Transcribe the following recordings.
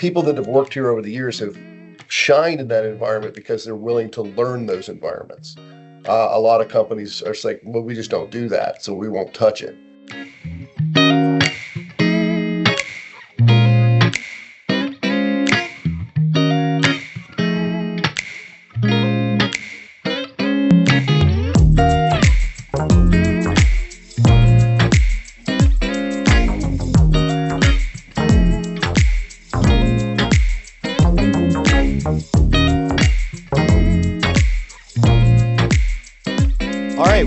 people that have worked here over the years have shined in that environment because they're willing to learn those environments. A lot of companies are saying, well, we just don't do that, so we won't touch it.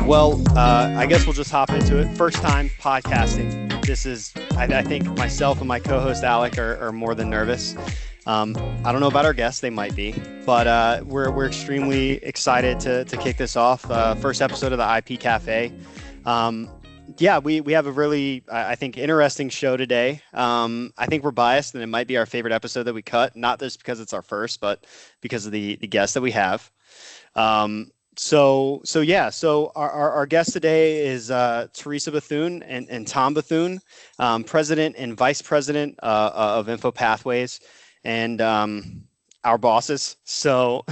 Well, I guess we'll just hop into it. First time podcasting. This is, I think myself and my co-host Alec are more than nervous. I don't know about our guests, they might be, but we're extremely excited to kick this off. First episode of the IP Cafe. Yeah, we have a really, I think, interesting show today. I think we're biased, and it might be our favorite episode that we cut, not just because it's our first, but because of the guests that we have. So our guest today is Theresa Bethune and Thom Bethune, president and vice president of InfoPathways, and our bosses. So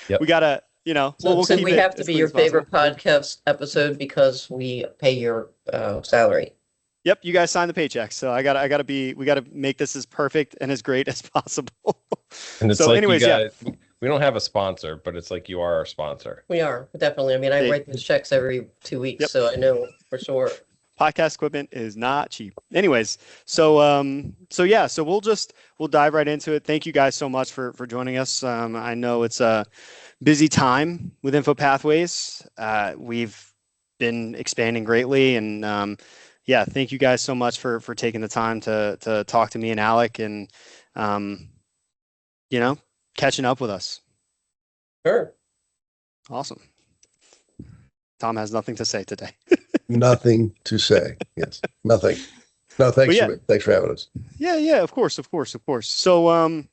yep. We gotta, we'll keep we have to be your favorite podcast episode because we pay your salary. Yep, you guys sign the paychecks, so we gotta make this as perfect and as great as possible. And it's so, like, anyways, we don't have a sponsor, but it's like you are our sponsor. We are, definitely. I mean, I write these checks every 2 weeks, yep. So I know for sure. Podcast equipment is not cheap. Anyways, so we'll dive right into it. Thank you guys so much for joining us. I know it's a busy time with InfoPathways. We've been expanding greatly, and thank you guys so much for taking the time to talk to me and Alec, and catching up with us. Sure. Awesome. Thom has nothing to say today. Nothing to say. Yes. Nothing. No, thanks for having us. Yeah, of course. So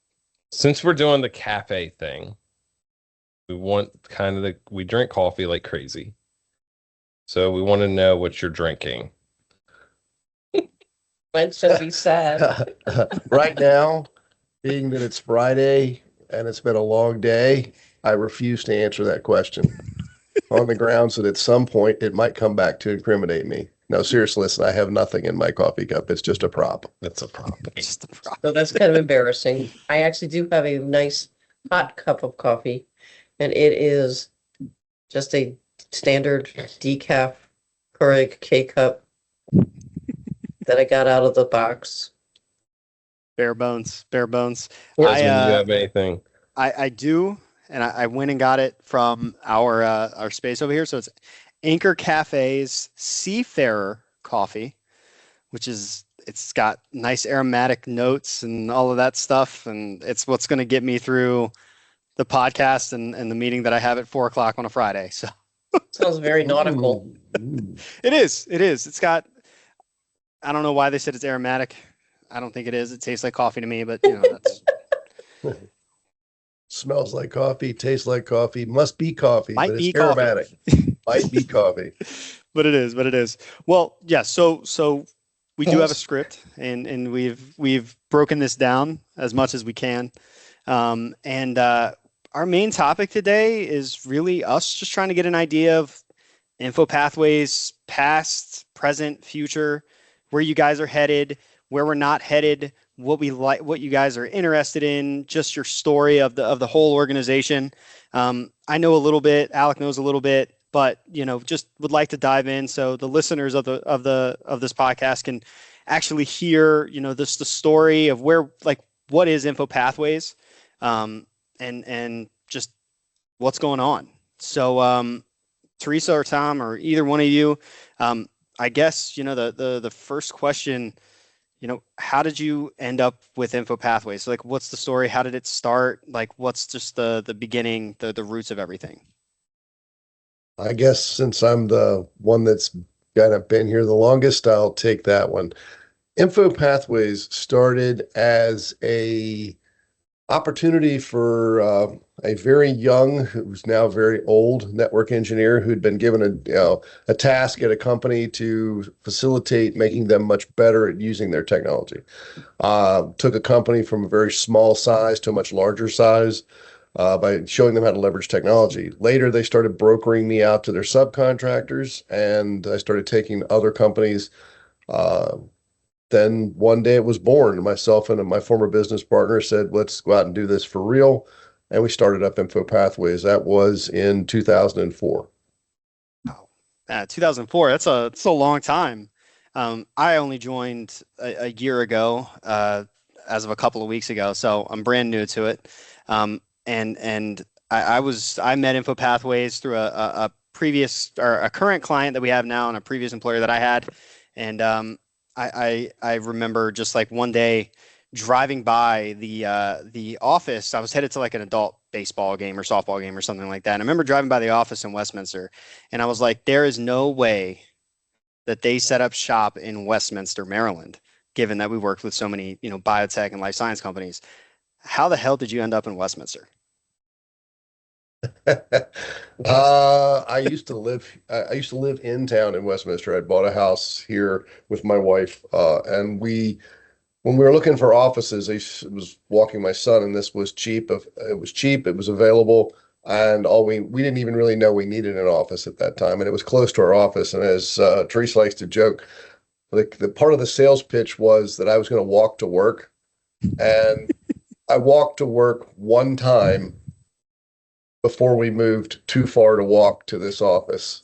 since we're doing the cafe thing, we want we drink coffee like crazy. So we want to know what you're drinking. Mine's gonna be sad. Right now, being that it's Friday and it's been a long day, I refuse to answer that question on the grounds that at some point it might come back to incriminate me. No, seriously, listen, I have nothing in my coffee cup. It's just a prop. It's a prop. Just a prop. So that's kind of embarrassing. I actually do have a nice hot cup of coffee, and it is just a standard decaf Keurig K-cup that I got out of the box. Bare bones. Desmond, do you have anything? I do, and I went and got it from our space over here. So it's Anchor Cafe's Seafarer coffee, it's got nice aromatic notes and all of that stuff, and it's what's going to get me through the podcast and the meeting that I have at 4:00 on a Friday. So sounds very nautical. It is. It's got, I don't know why they said it's aromatic. I don't think it is. It tastes like coffee to me, but that's. Smells like coffee, tastes like coffee, must be coffee, but it's aromatic. Might be coffee. But it is. Well, yeah, so we do have a script, and we've broken this down as much as we can. And our main topic today is really us just trying to get an idea of InfoPathways, past, present, future, where you guys are headed, where we're not headed, what we like, what you guys are interested in, just your story of the whole organization. I know a little bit, Alec knows a little bit, but just would like to dive in so the listeners of this podcast can actually hear the story of what is InfoPathways, and just what's going on. So Theresa or Thom or either one of you, I guess the first question, how did you end up with InfoPathways? So, what's the story? How did it start? What's just the beginning, the roots of everything? I guess since I'm the one that's kind of been here the longest, I'll take that one. InfoPathways started as a opportunity for a very young, who's now very old network engineer who'd been given a task at a company to facilitate making them much better at using their technology. Took a company from a very small size to a much larger size by showing them how to leverage technology. Later, they started brokering me out to their subcontractors, and I started taking other companies. Uh, then one day it was born. Myself and my former business partner said, let's go out and do this for real. And we started up InfoPathways. That was in 2004. 2004. That's a long time. I only joined a year ago, as of a couple of weeks ago, so I'm brand new to it. And I met InfoPathways through a previous or a current client that we have now and a previous employer that I had. And I remember just like one day driving by the office. I was headed to like an adult baseball game or softball game or something like that. And I remember driving by the office in Westminster, and I was like, there is no way that they set up shop in Westminster, Maryland, given that we worked with so many, biotech and life science companies. How the hell did you end up in Westminster? I used to live in town in Westminster. I bought a house here with my wife, and when we were looking for offices, I was walking my son, and this was cheap. It was cheap, it was available, and we didn't even really know we needed an office at that time, and it was close to our office. And as Teresa likes to joke, like the part of the sales pitch was that I was going to walk to work, and I walked to work one time before we moved too far to walk to this office.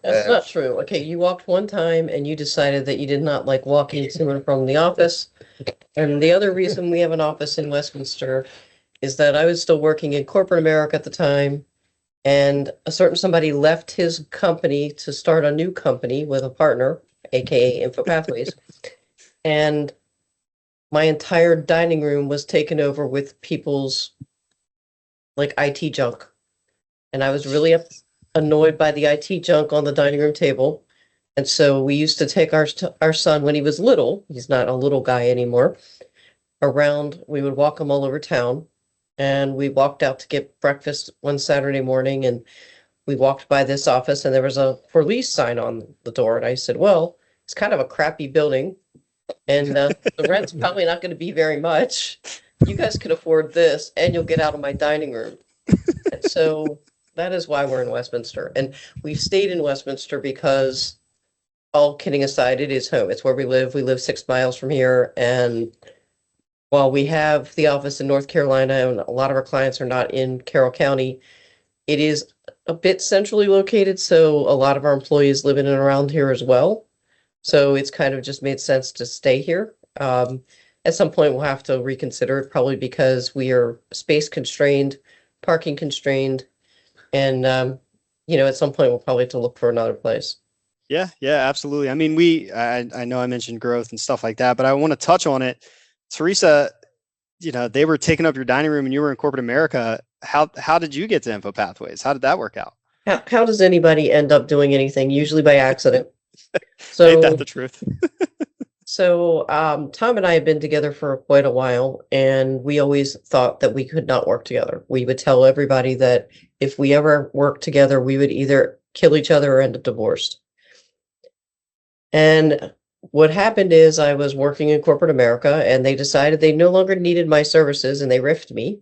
That's not true. Okay, you walked one time and you decided that you did not like walking to and from the office. And the other reason we have an office in Westminster is that I was still working in corporate America at the time, and a certain somebody left his company to start a new company with a partner, aka InfoPathways. And my entire dining room was taken over with people's like IT junk. And I was really annoyed by the IT junk on the dining room table. And so we used to take our son when he was little, he's not a little guy anymore, around, we would walk him all over town. And we walked out to get breakfast one Saturday morning, and we walked by this office, and there was a for lease sign on the door. And I said, well, it's kind of a crappy building, and the rent's probably not going to be very much. You guys can afford this, and you'll get out of my dining room. And so that is why we're in Westminster. And we've stayed in Westminster because, all kidding aside, it is home. It's where we live. We live 6 miles from here. And while we have the office in North Carolina and a lot of our clients are not in Carroll County, it is a bit centrally located. So a lot of our employees live in and around here as well. So it's kind of just made sense to stay here. At some point, we'll have to reconsider it, probably because we are space constrained, parking constrained, and at some point we'll probably have to look for another place. Yeah, absolutely. I mean, I know I mentioned growth and stuff like that, but I want to touch on it. Teresa, they were taking up your dining room and you were in corporate America. How did you get to InfoPathways? How did that work out? How does anybody end up doing anything? Usually by accident. So ain't that the truth? So Thom and I have been together for quite a while, and we always thought that we could not work together. We would tell everybody that if we ever worked together, we would either kill each other or end up divorced. And what happened is I was working in corporate America, and they decided they no longer needed my services, and they riffed me.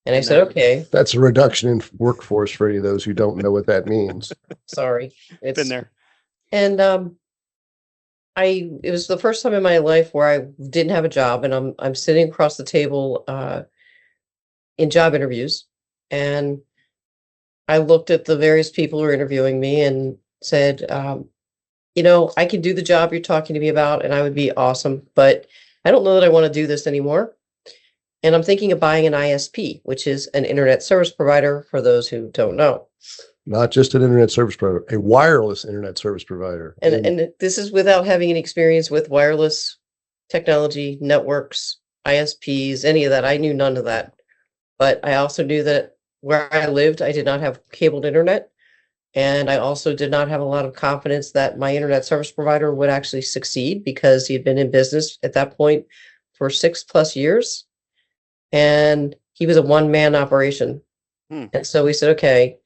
And I said, okay. That's a reduction in workforce for any of those who don't know what that means. Sorry. It's been there. And it was the first time in my life where I didn't have a job, and I'm sitting across the table in job interviews, and I looked at the various people who were interviewing me and said, I can do the job you're talking to me about, and I would be awesome, but I don't know that I want to do this anymore. And I'm thinking of buying an ISP, which is an internet service provider, for those who don't know. Not just an internet service provider, a wireless internet service provider. And this is without having any experience with wireless technology, networks, ISPs, any of that. I knew none of that. But I also knew that where I lived, I did not have cabled internet. And I also did not have a lot of confidence that my internet service provider would actually succeed, because he had been in business at that point for 6+ years. and he was a one-man operation. And so we said, okay,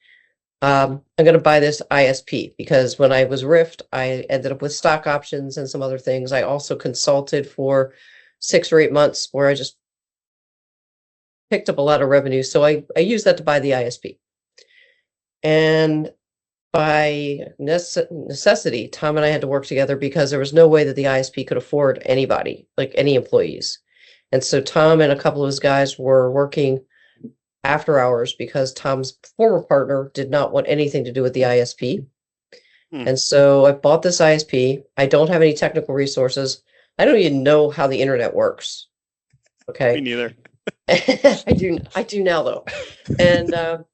I'm going to buy this ISP because when I was Rift, I ended up with stock options and some other things. I also consulted for 6 or 8 months where I just picked up a lot of revenue. So I used that to buy the ISP. And by necessity, Thom and I had to work together because there was no way that the ISP could afford anybody, like any employees. And so Thom and a couple of his guys were working after hours because Thom's former partner did not want anything to do with the ISP. And so I bought this ISP. I don't have any technical resources. I don't even know how the internet works. Okay. Me neither. I do now though. And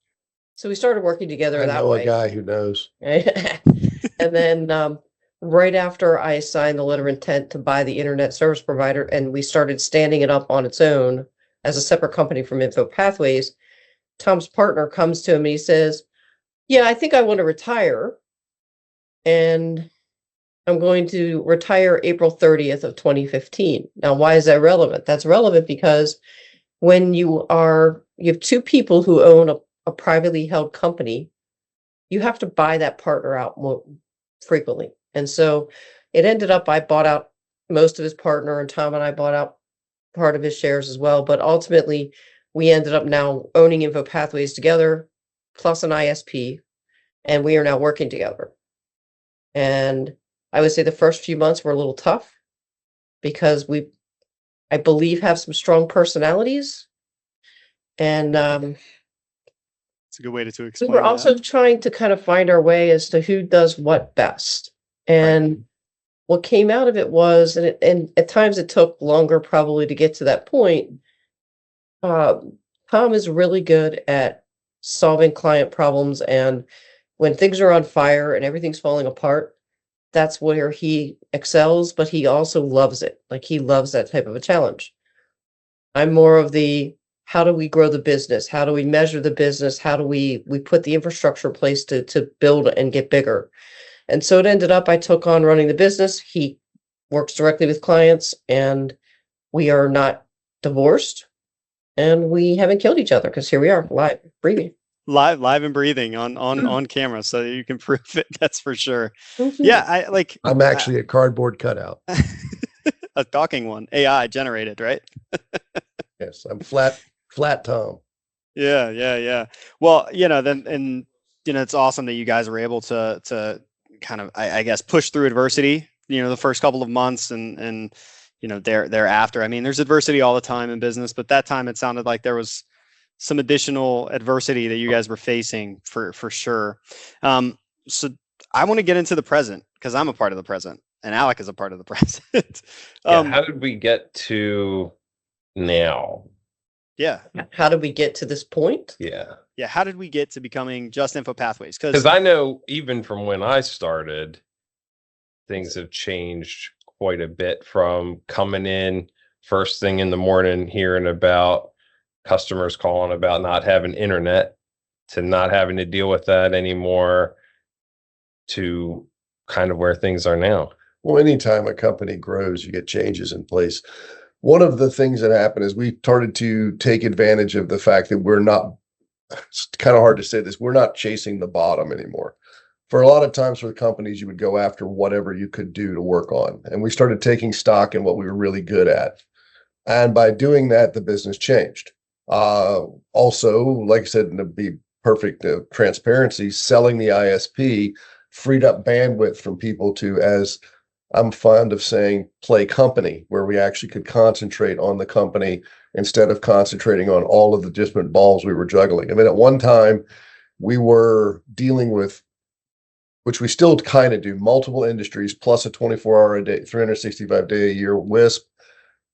so we started working together I that know way. a guy who knows. And then right after I signed the letter of intent to buy the internet service provider, and we started standing it up on its own as a separate company from InfoPathways, Thom's partner comes to him and he says, yeah, I think I want to retire. And I'm going to retire April 30th of 2015. Now, why is that relevant? That's relevant because when you have two people who own a privately held company, you have to buy that partner out more frequently. And so it ended up, I bought out most of his partner, and Thom and I bought out part of his shares as well. But ultimately, we ended up now owning InfoPathways together, plus an ISP, and we are now working together. And I would say the first few months were a little tough because we, I believe, have some strong personalities. And It's a good way to we explain were that. also trying to kind of find our way as to who does what best. And what came out of it was, and at times it took longer probably to get to that point. Thom is really good at solving client problems, and when things are on fire and everything's falling apart, that's where he excels, but he also loves it. Like, he loves that type of a challenge. I'm more of the, how do we grow the business? How do we measure the business? How do we put the infrastructure in place to build and get bigger? And so it ended up, I took on running the business. He works directly with clients, and we are not divorced, and we haven't killed each other because here we are, live, breathing. Live and breathing on camera, so you can prove it. That's for sure. Mhm. Yeah, I'm actually a cardboard cutout. a talking one, AI generated, right? Yes, I'm flat Thom. Yeah. Well, then it's awesome that you guys were able to kind of, I guess, push through adversity, the first couple of months and thereafter. I mean, there's adversity all the time in business, but that time it sounded like there was some additional adversity that you guys were facing for sure. So I want to get into the present because I'm a part of the present and Alec is a part of the present. How did we get to now? Yeah. How did we get to this point? Yeah. How did we get to becoming just InfoPathways? Because I know even from when I started, things have changed quite a bit, from coming in first thing in the morning, hearing about customers calling about not having internet, to not having to deal with that anymore, to kind of where things are now. Well, anytime a company grows, you get changes in place. One of the things that happened is we started to take advantage of the fact that we're not, it's kind of hard to say this, we're not chasing the bottom anymore. For a lot of times for the companies, you would go after whatever you could do to work on. And we started taking stock in what we were really good at. And by doing that, the business changed. Also, like I said, and to be perfect transparency, selling the ISP freed up bandwidth from people to, as I'm fond of saying, play company, where we actually could concentrate on the company instead of concentrating on all of the different balls we were juggling. I mean, at one time, we were dealing with, which we still kind of do, multiple industries plus a 24-hour a day, 365-day a year WISP,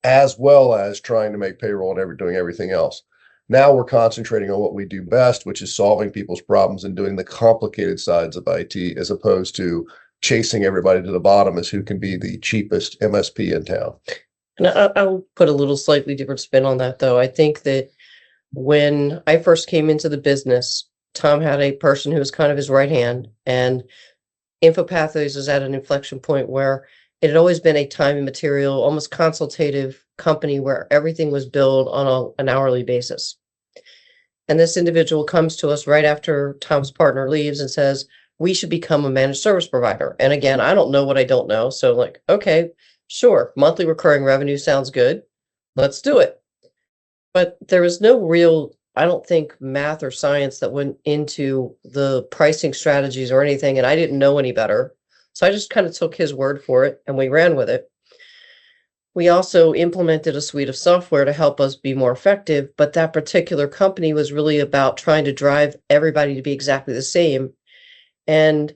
as well as trying to make payroll and doing everything else. Now we're concentrating on what we do best, which is solving people's problems and doing the complicated sides of IT, as opposed to chasing everybody to the bottom as who can be the cheapest MSP in town. And I'll put a little slightly different spin on that, though. I think that when I first came into the business, Thom had a person who was kind of his right hand, and InfoPathways is at an inflection point where it had always been a time and material, almost consultative company where everything was billed on an hourly basis. And this individual comes to us right after Tom's partner leaves and says, we should become a managed service provider. And again, I don't know what I don't know. So like, okay, sure. Monthly recurring revenue sounds good. Let's do it. But there was no real, I don't think, math or science that went into the pricing strategies or anything. And I didn't know any better. So I just kind of took his word for it and we ran with it. We also implemented a suite of software to help us be more effective, but that particular company was really about trying to drive everybody to be exactly the same. And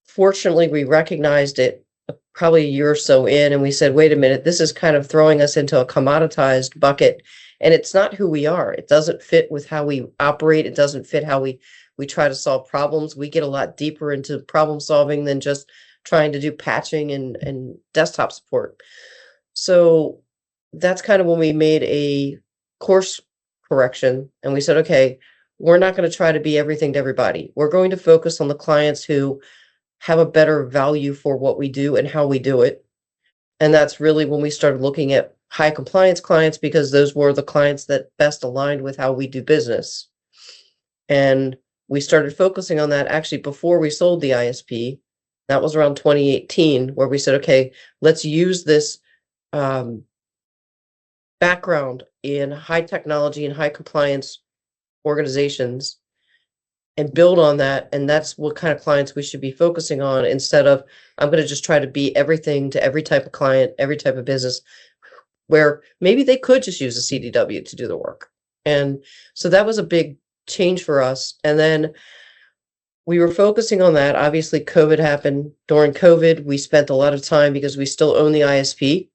fortunately, we recognized it probably a year or so in, and we said, wait a minute, this is kind of throwing us into a commoditized bucket, and it's not who we are. It doesn't fit with how we operate. It doesn't fit how we try to solve problems. We get a lot deeper into problem solving than just trying to do patching and desktop support. So that's kind of when we made a course correction and we said, okay, we're not going to try to be everything to everybody. We're going to focus on the clients who have a better value for what we do and how we do it. And that's really when we started looking at high compliance clients, because those were the clients that best aligned with how we do business. And we started focusing on that actually before we sold the ISP. That was around 2018, where we said, okay, let's use this background in high technology and high compliance organizations and build on that. And that's what kind of clients we should be focusing on, instead of I'm going to just try to be everything to every type of client, every type of business, where maybe they could just use a CDW to do the work. And so that was a big change for us. And then we were focusing on that. Obviously, COVID happened. During COVID, we spent a lot of time, because we still own the ISP,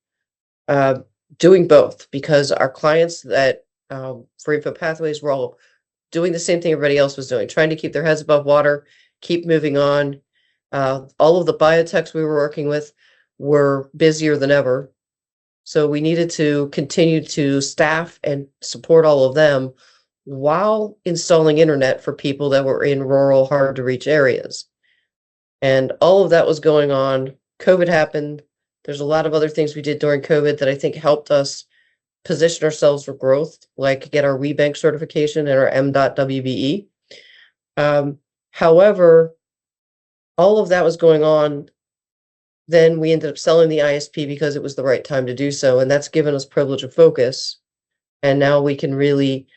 doing both, because our clients that for InfoPathways were all doing the same thing everybody else was doing, trying to keep their heads above water, keep moving on. All of the biotechs we were working with were busier than ever. So we needed to continue to staff and support all of them while installing internet for people that were in rural, hard to reach areas. And all of that was going on. COVID happened. There's a lot of other things we did during COVID that I think helped us position ourselves for growth, like get our WeBank certification and our M.WBE. However, all of that was going on. Then we ended up selling the ISP because it was the right time to do so. And that's given us privilege of focus. And now we can really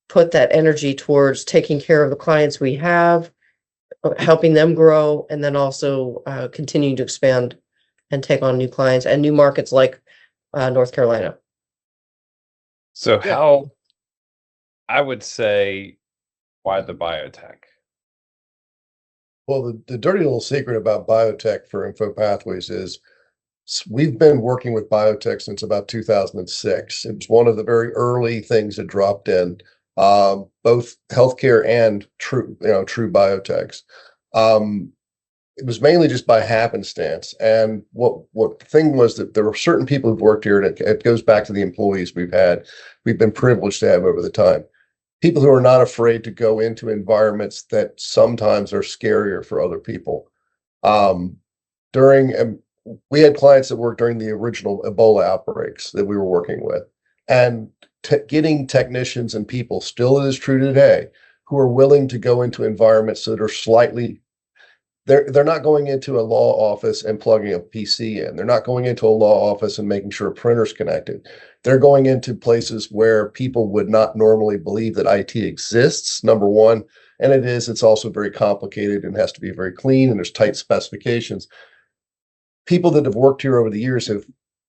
put that energy towards taking care of the clients we have, helping them grow, and then also continuing to expand and take on new clients and new markets like North Carolina. So how, I would say, why the biotech? Well, the dirty little secret about biotech for InfoPathways is we've been working with biotech since about 2006. It was one of the very early things that dropped in, both healthcare and true biotechs. It was mainly just by happenstance. And what the thing was that there were certain people who've worked here, and it goes back to the employees we've been privileged to have over the time. People who are not afraid to go into environments that sometimes are scarier for other people. We had clients that worked during the original Ebola outbreaks that we were working with, and getting technicians and people, still it is true today, who are willing to go into environments that are slightly, they're not going into a law office and plugging a PC in. They're not going into a law office and making sure a printer's connected. They're going into places where people would not normally believe that IT exists, number one. And it's also very complicated and has to be very clean, and there's tight specifications. People that have worked here over the years have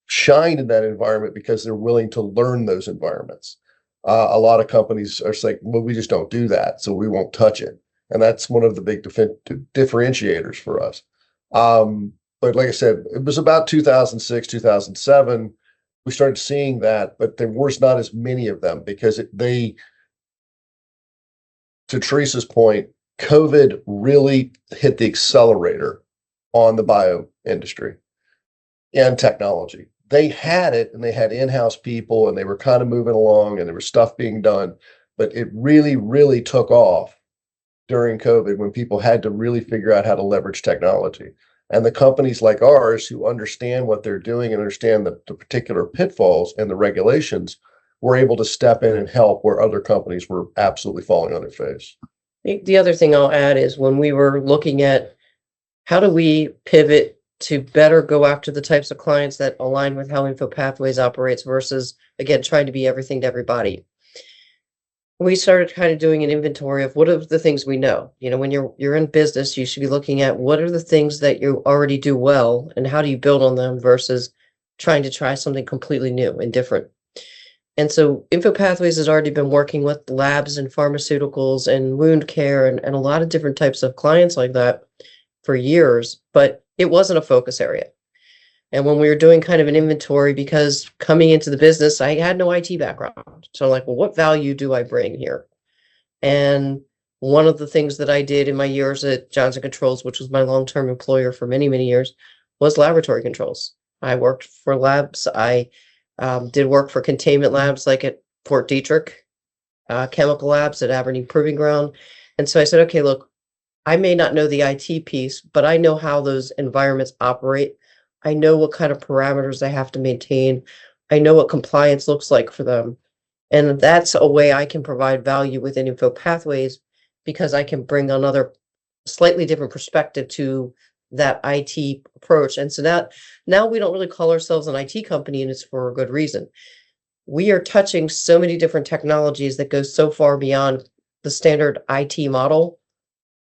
shined in that environment because they're willing to learn those environments. A lot of companies are saying, well, we just don't do that, so we won't touch it. And that's one of the big differentiators for us. But like I said, it was about 2006, 2007. We started seeing that, but there was not as many of them because to Teresa's point, COVID really hit the accelerator on the bio industry and technology. They had it, and they had in-house people, and they were kind of moving along, and there was stuff being done, but it really, really took off during COVID when people had to really figure out how to leverage technology. And the companies like ours who understand what they're doing and understand the particular pitfalls and the regulations were able to step in and help where other companies were absolutely falling on their face. The other thing I'll add is when we were looking at how do we pivot to better go after the types of clients that align with how InfoPathways operates versus, again, trying to be everything to everybody. We started kind of doing an inventory of what are the things we know. You know, when you're in business, you should be looking at what are the things that you already do well and how do you build on them versus trying to try something completely new and different. And so InfoPathways has already been working with labs and pharmaceuticals and wound care and a lot of different types of clients like that for years, but it wasn't a focus area. And when we were doing kind of an inventory, because coming into the business, I had no IT background. So I'm like, well, what value do I bring here? And one of the things that I did in my years at Johnson Controls, which was my long-term employer for many, many years, was laboratory controls. I worked for labs. I did work for containment labs like at Fort Detrick, chemical labs at Aberdeen Proving Ground. And so I said, okay, look, I may not know the IT piece, but I know how those environments operate. I know what kind of parameters I have to maintain. I know what compliance looks like for them. And that's a way I can provide value within InfoPathways because I can bring another slightly different perspective to that IT approach. And so now we don't really call ourselves an IT company, and it's for a good reason. We are touching so many different technologies that go so far beyond the standard IT model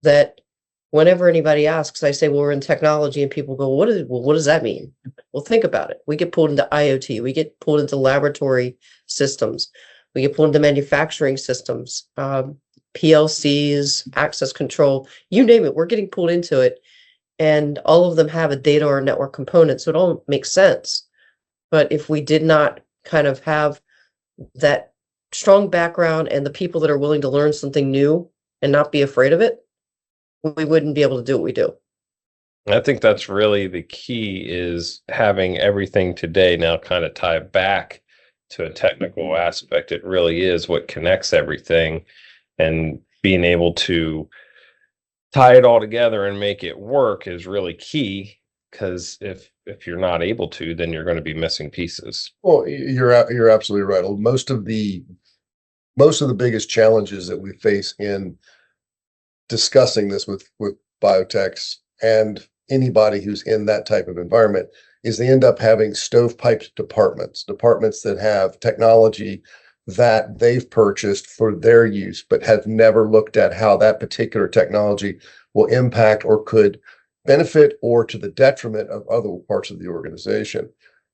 that whenever anybody asks, I say, well, we're in technology, and people go, what does that mean? Well, think about it. We get pulled into IoT. We get pulled into laboratory systems. We get pulled into manufacturing systems, PLCs, access control, you name it. We're getting pulled into it. And all of them have a data or network component. So it all makes sense. But if we did not kind of have that strong background and the people that are willing to learn something new and not be afraid of it, we wouldn't be able to do what we do. I think that's really the key, is having everything today now kind of tie back to a technical aspect. It really is what connects everything, and being able to tie it all together and make it work is really key, because if you're not able to, then you're going to be missing pieces. Well, you're absolutely right. Most of the biggest challenges that we face in discussing this with biotechs and anybody who's in that type of environment is they end up having stovepiped departments that have technology that they've purchased for their use, but have never looked at how that particular technology will impact or could benefit or to the detriment of other parts of the organization.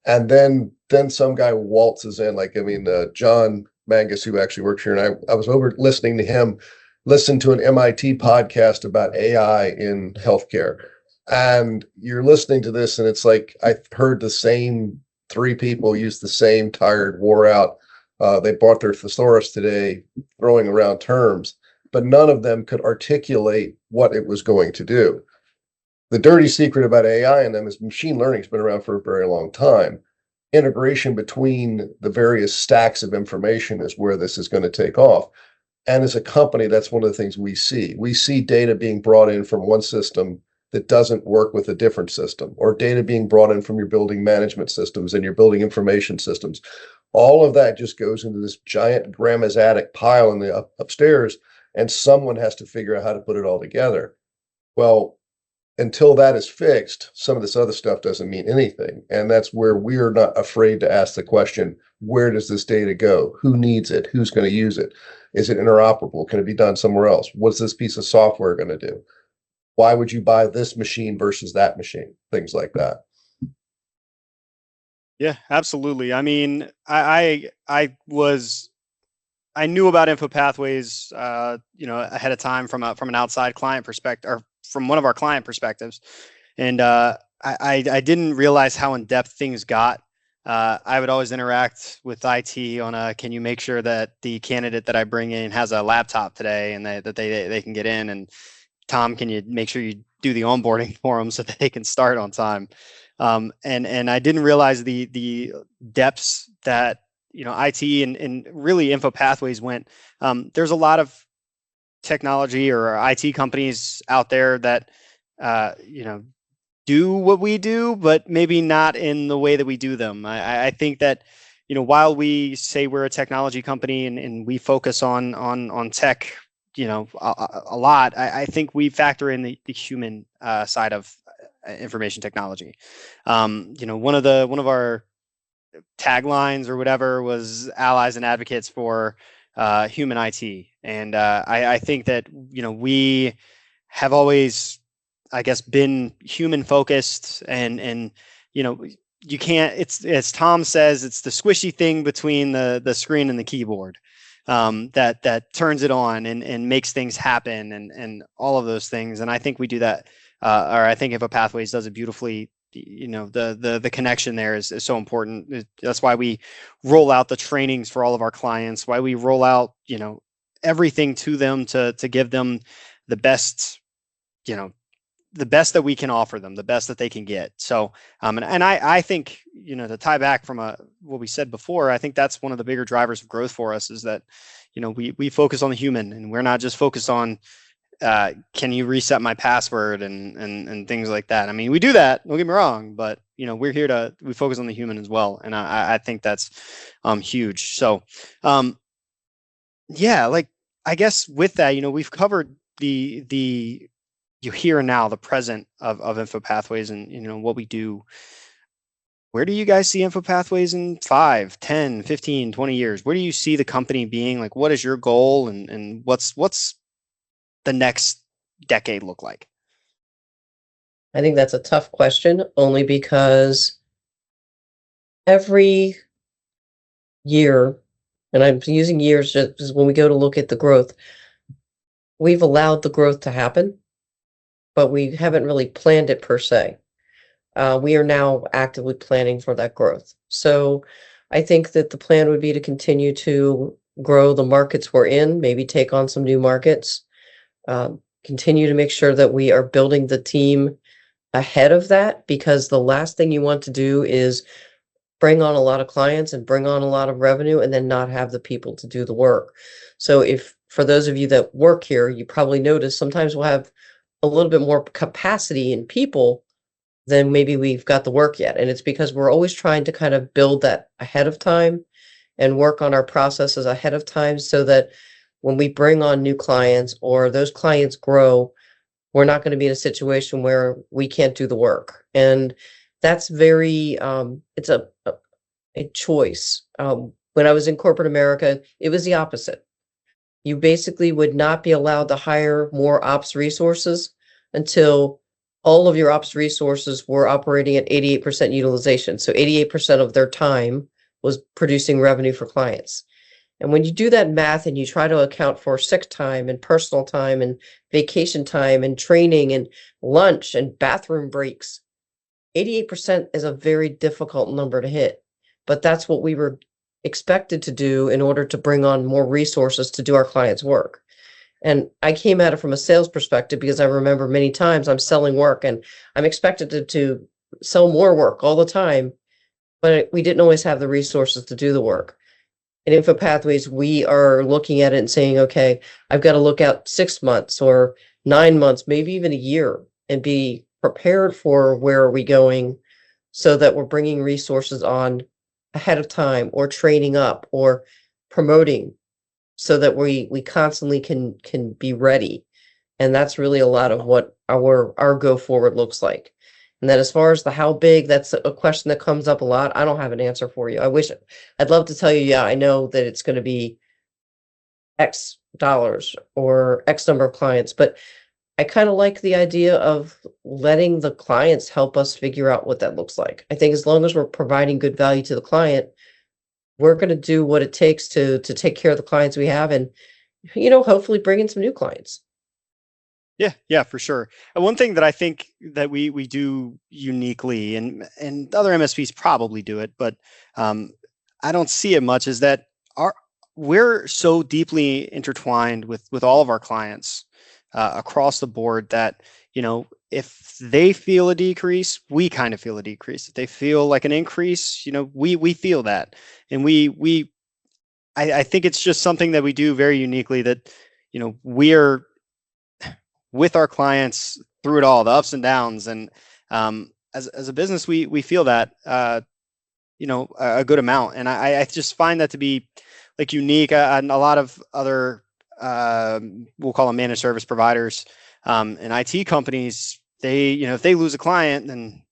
And then some guy waltzes in, like, I mean, John Mangus, who actually works here, and I was over listening to him listen to an MIT podcast about AI in healthcare. And you're listening to this, and it's like I heard the same three people use the same tired, wore out. They bought their thesaurus today, throwing around terms, but none of them could articulate what it was going to do. The dirty secret about AI and them is machine learning has been around for a very long time. Integration between the various stacks of information is where this is going to take off. And as a company, that's one of the things we see. We see data being brought in from one system that doesn't work with a different system, or data being brought in from your building management systems and your building information systems. All of that just goes into this giant grandma's attic pile in the upstairs, and someone has to figure out how to put it all together. Well, until that is fixed, some of this other stuff doesn't mean anything. And that's where we're not afraid to ask the question, where does this data go? Who needs it? Who's going to use it? Is it interoperable? Can it be done somewhere else? What's this piece of software going to do? Why would you buy this machine versus that machine? Things like that. Yeah, absolutely. I mean, I knew about InfoPathways, ahead of time from an outside client perspective, or from one of our client perspectives, and I didn't realize how in depth things got. I would always interact with IT on can you make sure that the candidate that I bring in has a laptop today and that they can get in, and Thom, can you make sure you do the onboarding for them so that they can start on time? And I didn't realize the depths that IT and really InfoPathways went. There's a lot of technology or IT companies out there that do what we do, but maybe not in the way that we do them. I think that, while we say we're a technology company and we focus on tech, a lot, I think we factor in the human side of information technology. One of our taglines or whatever was allies and advocates for human IT. And I think that, we have always, I guess, been human focused and, you can't, it's, as Thom says, it's the squishy thing between the screen and the keyboard that turns it on and makes things happen and all of those things. And I think we do that, or I think InfoPathways does it beautifully. The connection there is so important. That's why we roll out the trainings for all of our clients, why we roll out, everything to them to give them the best, the best that we can offer them, the best that they can get. So, and I think, to tie back from what we said before, I think that's one of the bigger drivers of growth for us is that, we focus on the human and we're not just focused on, can you reset my password and things like that. I mean, we do that, don't get me wrong, but we're here we focus on the human as well. And I think that's huge. So, yeah, like, I guess with that, we've covered the you here and now, the present of InfoPathways and, what we do. Where do you guys see InfoPathways in 5, 10, 15, 20 years? Where do you see the company being? Like, what is your goal and what's the next decade look like? I think that's a tough question, only because every year, and I'm using years just because when we go to look at the growth, we've allowed the growth to happen, but we haven't really planned it per se. We are now actively planning for that growth. So I think that the plan would be to continue to grow the markets we're in, maybe take on some new markets, continue to make sure that we are building the team ahead of that, because the last thing you want to do is bring on a lot of clients and bring on a lot of revenue and then not have the people to do the work. So if, for those of you that work here, you probably notice sometimes we'll have a little bit more capacity in people than maybe we've got the work yet. And it's because we're always trying to kind of build that ahead of time and work on our processes ahead of time so that when we bring on new clients or those clients grow, we're not going to be in a situation where we can't do the work. And that's very, it's a choice. When I was in corporate America, it was the opposite. You basically would not be allowed to hire more ops resources until all of your ops resources were operating at 88% utilization. So 88% of their time was producing revenue for clients. And when you do that math and you try to account for sick time and personal time and vacation time and training and lunch and bathroom breaks, 88% is a very difficult number to hit. But that's what we were expected to do in order to bring on more resources to do our clients' work. And I came at it from a sales perspective because I remember many times I'm selling work and I'm expected to sell more work all the time, but we didn't always have the resources to do the work. In InfoPathways, we are looking at it and saying, okay, I've got to look out 6 months or 9 months, maybe even a year, and be prepared for where are we going so that we're bringing resources on ahead of time or training up or promoting so that we constantly can be ready. And that's really a lot of what our go forward looks like. And then as far as the how big, that's a question that comes up a lot. I don't have an answer for you. I'd love to tell you, yeah, I know that it's going to be X dollars or X number of clients, but I kind of like the idea of letting the clients help us figure out what that looks like. I think as long as we're providing good value to the client, we're going to do what it takes to take care of the clients we have and, hopefully bring in some new clients. Yeah, for sure. And one thing that I think that we do uniquely, and other MSPs probably do it, but I don't see it much, is that we're so deeply intertwined with all of our clients across the board that, if they feel a decrease, we kind of feel a decrease. If they feel like an increase, we feel that. And I think it's just something that we do very uniquely that, we're with our clients through it all, the ups and downs. And As a business, we feel that, a good amount. And I just find that to be like unique. And a lot of other, we'll call them managed service providers, and IT companies, if they lose a client, then,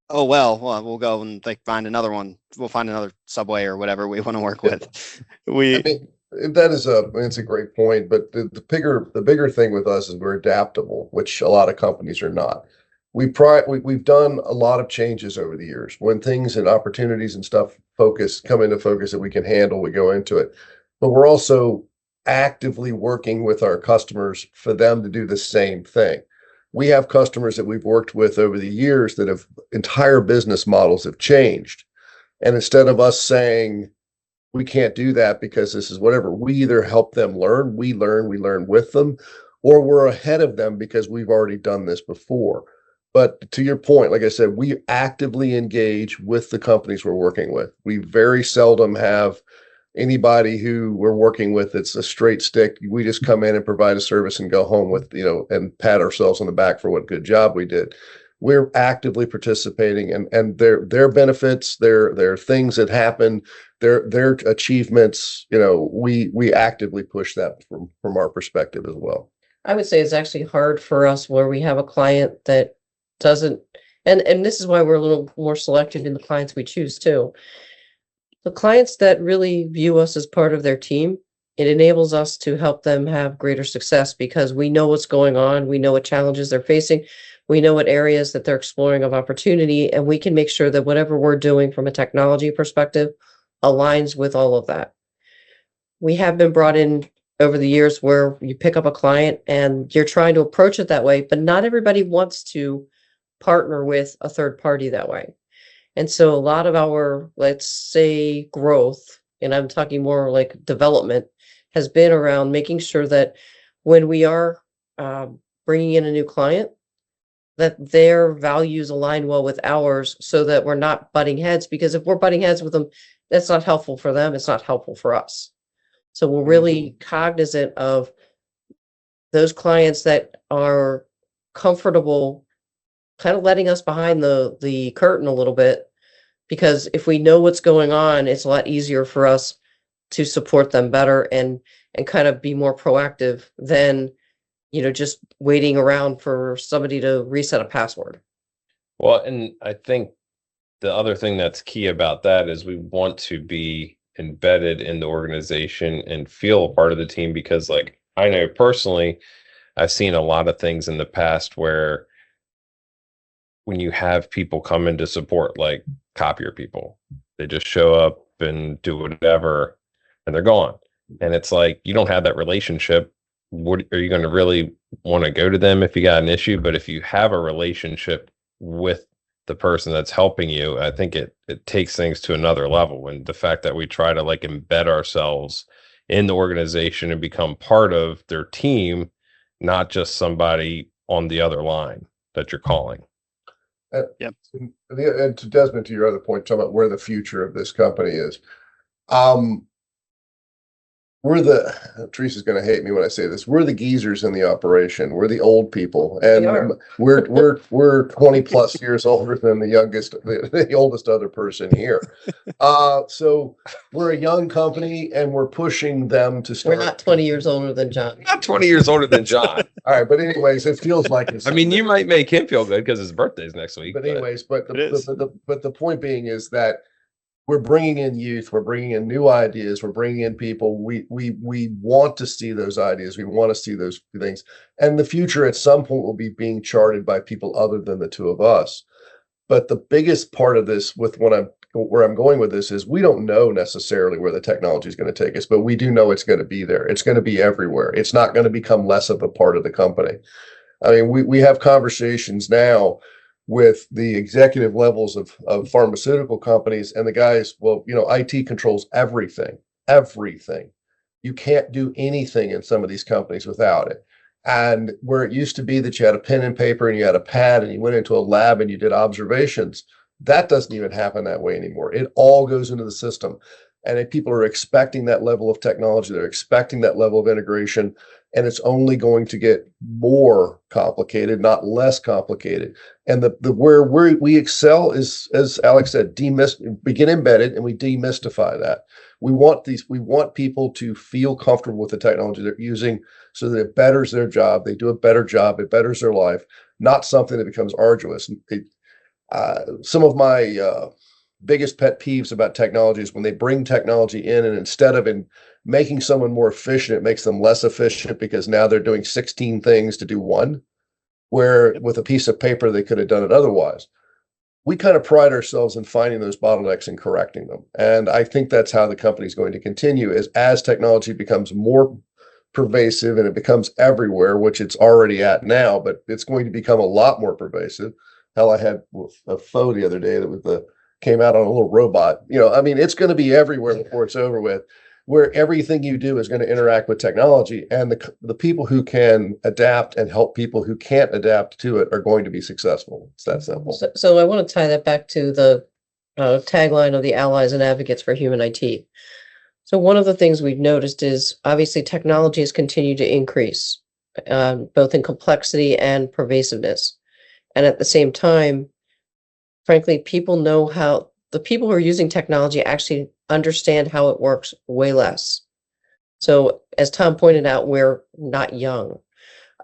we'll go and like find another one. We'll find another Subway or whatever we want to work with. I mean, it's a great point, but the bigger thing with us is we're adaptable, which a lot of companies are not. We've done a lot of changes over the years. When things and opportunities and stuff come into focus that we can handle, we go into it. But we're also actively working with our customers for them to do the same thing. We have customers that we've worked with over the years that have entire business models have changed. And instead of us saying, we can't do that because this is whatever, we either help them learn, we learn with them, or we're ahead of them because we've already done this before. But to your point, like I said, we actively engage with the companies we're working with. We very seldom have anybody who we're working with it's a straight stick. We just come in and provide a service and go home with, and pat ourselves on the back for what good job we did. We're actively participating, and their benefits, their things that happen, their achievements, we actively push that from our perspective as well. I would say it's actually hard for us where we have a client that doesn't, and this is why we're a little more selective in the clients we choose too. The clients that really view us as part of their team, it enables us to help them have greater success because we know what's going on. We know what challenges they're facing. We know what areas that they're exploring of opportunity, and we can make sure that whatever we're doing from a technology perspective aligns with all of that. We have been brought in over the years where you pick up a client and you're trying to approach it that way, but not everybody wants to partner with a third party that way. And so a lot of our, let's say, growth, and I'm talking more like development, has been around making sure that when we are bringing in a new client, that their values align well with ours so that we're not butting heads. Because if we're butting heads with them, that's not helpful for them. It's not helpful for us. So we're really cognizant of those clients that are comfortable kind of letting us behind the curtain a little bit, because if we know what's going on, it's a lot easier for us to support them better and kind of be more proactive than, just waiting around for somebody to reset a password. Well, and I think the other thing that's key about that is we want to be embedded in the organization and feel a part of the team, because like I know personally, I've seen a lot of things in the past where when you have people come in to support, like copier people, they just show up and do whatever and they're gone. And it's like, you don't have that relationship. What are you going to really want to go to them if you got an issue? But if you have a relationship with the person that's helping you, I think it takes things to another level. And the fact that we try to like embed ourselves in the organization and become part of their team, not just somebody on the other line that you're calling. Yep. And to Desmond, to your other point, talking about where the future of this company is. Teresa's going to hate me when I say this. We're the geezers in the operation. We're the old people, and we're 20 plus years older than the oldest other person here. So we're a young company, and we're pushing them to start. We're not 20 years older than John. Not 20 years older than John. All right, but anyways, it feels like it's. I mean, you might make him feel good because his birthday's next week. But anyways, but the point being is that we're bringing in youth, we're bringing in new ideas, we're bringing in people. We want to see those ideas, we want to see those things, and the future at some point will be being charted by people other than the two of us. But the biggest part of this, with where I'm going with this, is we don't know necessarily where the technology is going to take us, but we do know it's going to be there. It's going to be everywhere. It's not going to become less of a part of the company. I mean, we have conversations now with the executive levels of pharmaceutical companies, and the guys, IT controls everything. You can't do anything in some of these companies without it. And where it used to be that you had a pen and paper and you had a pad and you went into a lab and you did observations, that doesn't even happen that way anymore. It all goes into the system. And people are expecting that level of technology. They're expecting that level of integration, and it's only going to get more complicated, not less complicated. And where we excel is, as Alex said, begin embedded, and we demystify that. We want people to feel comfortable with the technology they're using so that it betters their job. They do a better job. It betters their life, not something that becomes arduous. Some of my biggest pet peeves about technology is when they bring technology in, and instead of making someone more efficient, it makes them less efficient because now they're doing 16 things to do one, where with a piece of paper they could have done it otherwise. We kind of pride ourselves in finding those bottlenecks and correcting them. And I think that's how the company is going to continue, is as technology becomes more pervasive and it becomes everywhere, which it's already at now, but it's going to become a lot more pervasive. Hell, I had a photo the other day that was came out on a little robot. I mean, it's going to be everywhere before it's over with, where everything you do is going to interact with technology, and the people who can adapt and help people who can't adapt to it are going to be successful. It's that simple. So I want to tie that back to the tagline of the Allies and Advocates for Human IT. So one of the things we've noticed is obviously technology has continued to increase, both in complexity and pervasiveness. And at the same time, frankly, the people who are using technology actually understand how it works way less. So as Thom pointed out, we're not young.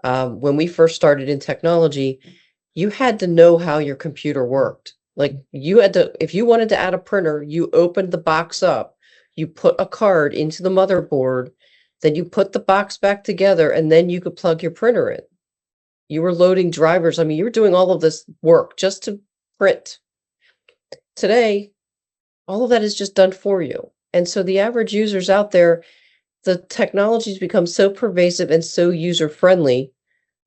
When we first started in technology, you had to know how your computer worked. Like if you wanted to add a printer, you opened the box up, you put a card into the motherboard, then you put the box back together, and then you could plug your printer in. You were loading drivers. I mean, you were doing all of this work just to print. Today, all of that is just done for you. And so the average users out there, the technology's become so pervasive and so user-friendly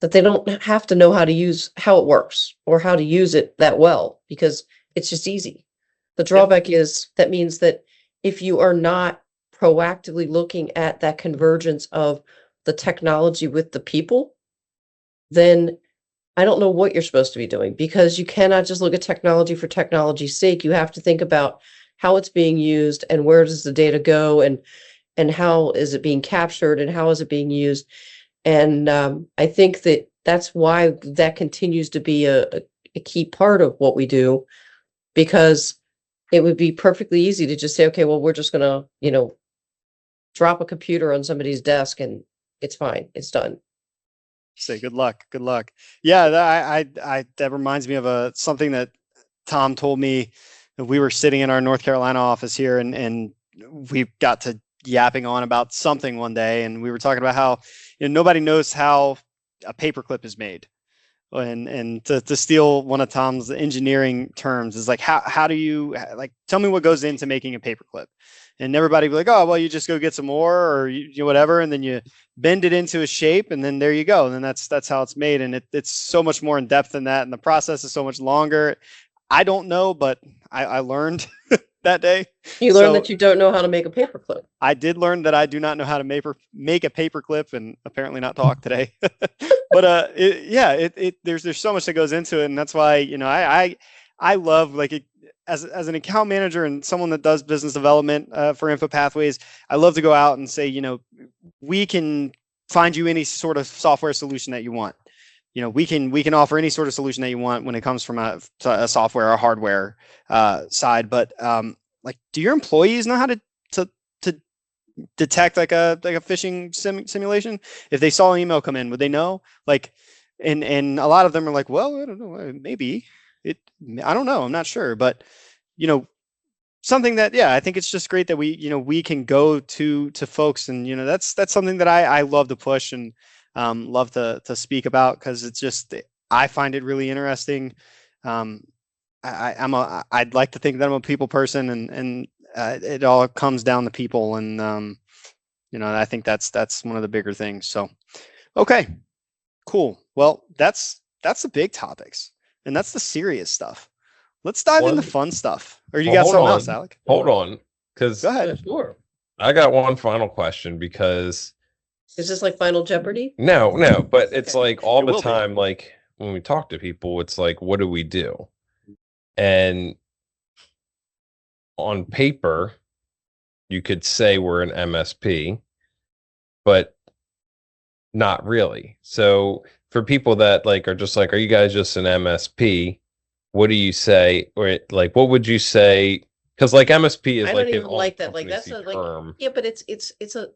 that they don't have to know how it works or how to use it that well, because it's just easy. The drawback is that means that if you are not proactively looking at that convergence of the technology with the people, then I don't know what you're supposed to be doing, because you cannot just look at technology for technology's sake. You have to think about how it's being used and where does the data go, and how is it being captured and how is it being used. And I think that's why that continues to be a key part of what we do, because it would be perfectly easy to just say, okay, well, we're just going to, drop a computer on somebody's desk and it's fine. It's done. Say good luck. Good luck. Yeah, that reminds me of something that Thom told me. We were sitting in our North Carolina office here, and we got to yapping on about something one day, and we were talking about how nobody knows how a paperclip is made. And to steal one of Thom's engineering terms is like, how do you, like, tell me what goes into making a paperclip? And everybody be like, oh, well, you just go get some more, or whatever, and then you bend it into a shape, and then there you go. And then that's how it's made. And it's so much more in depth than that, and the process is so much longer. I don't know, but I learned that day. You learned that you don't know how to make a paperclip. I did learn that I do not know how to make a paperclip, and apparently not talk today. But there's so much that goes into it, and that's why I love, like, as an account manager and someone that does business development for InfoPathways, I love to go out and say, we can find you any sort of software solution that you want. We can offer any sort of solution that you want when it comes from a software or hardware side. But like, do your employees know how to detect like a phishing simulation? If they saw an email come in, would they know? Like, and a lot of them are like, well, I don't know, maybe I don't know, I'm not sure. But something that, I think it's just great that we can go to folks, and that's something that I love to push and love to speak about, because it's just, I find it really interesting. I'd like to think that I'm a people person, and it all comes down to people, and I think that's one of the bigger things. So, okay, cool. Well, that's the big topics, and that's the serious stuff. Let's dive into fun stuff. Or you got something else, Alec? Hold on, because go ahead. Sure. I got one final question, because is this like Final Jeopardy? No, but it's like all the time, like when we talk to people, it's like, what do we do? And on paper, you could say we're an MSP, but not really. So for people that like are just like, are you guys just an MSP? What do you say? Or like, what would you say? Because like MSP is I like don't an even like that. Like all-encompassing that's a term. yeah, but it's a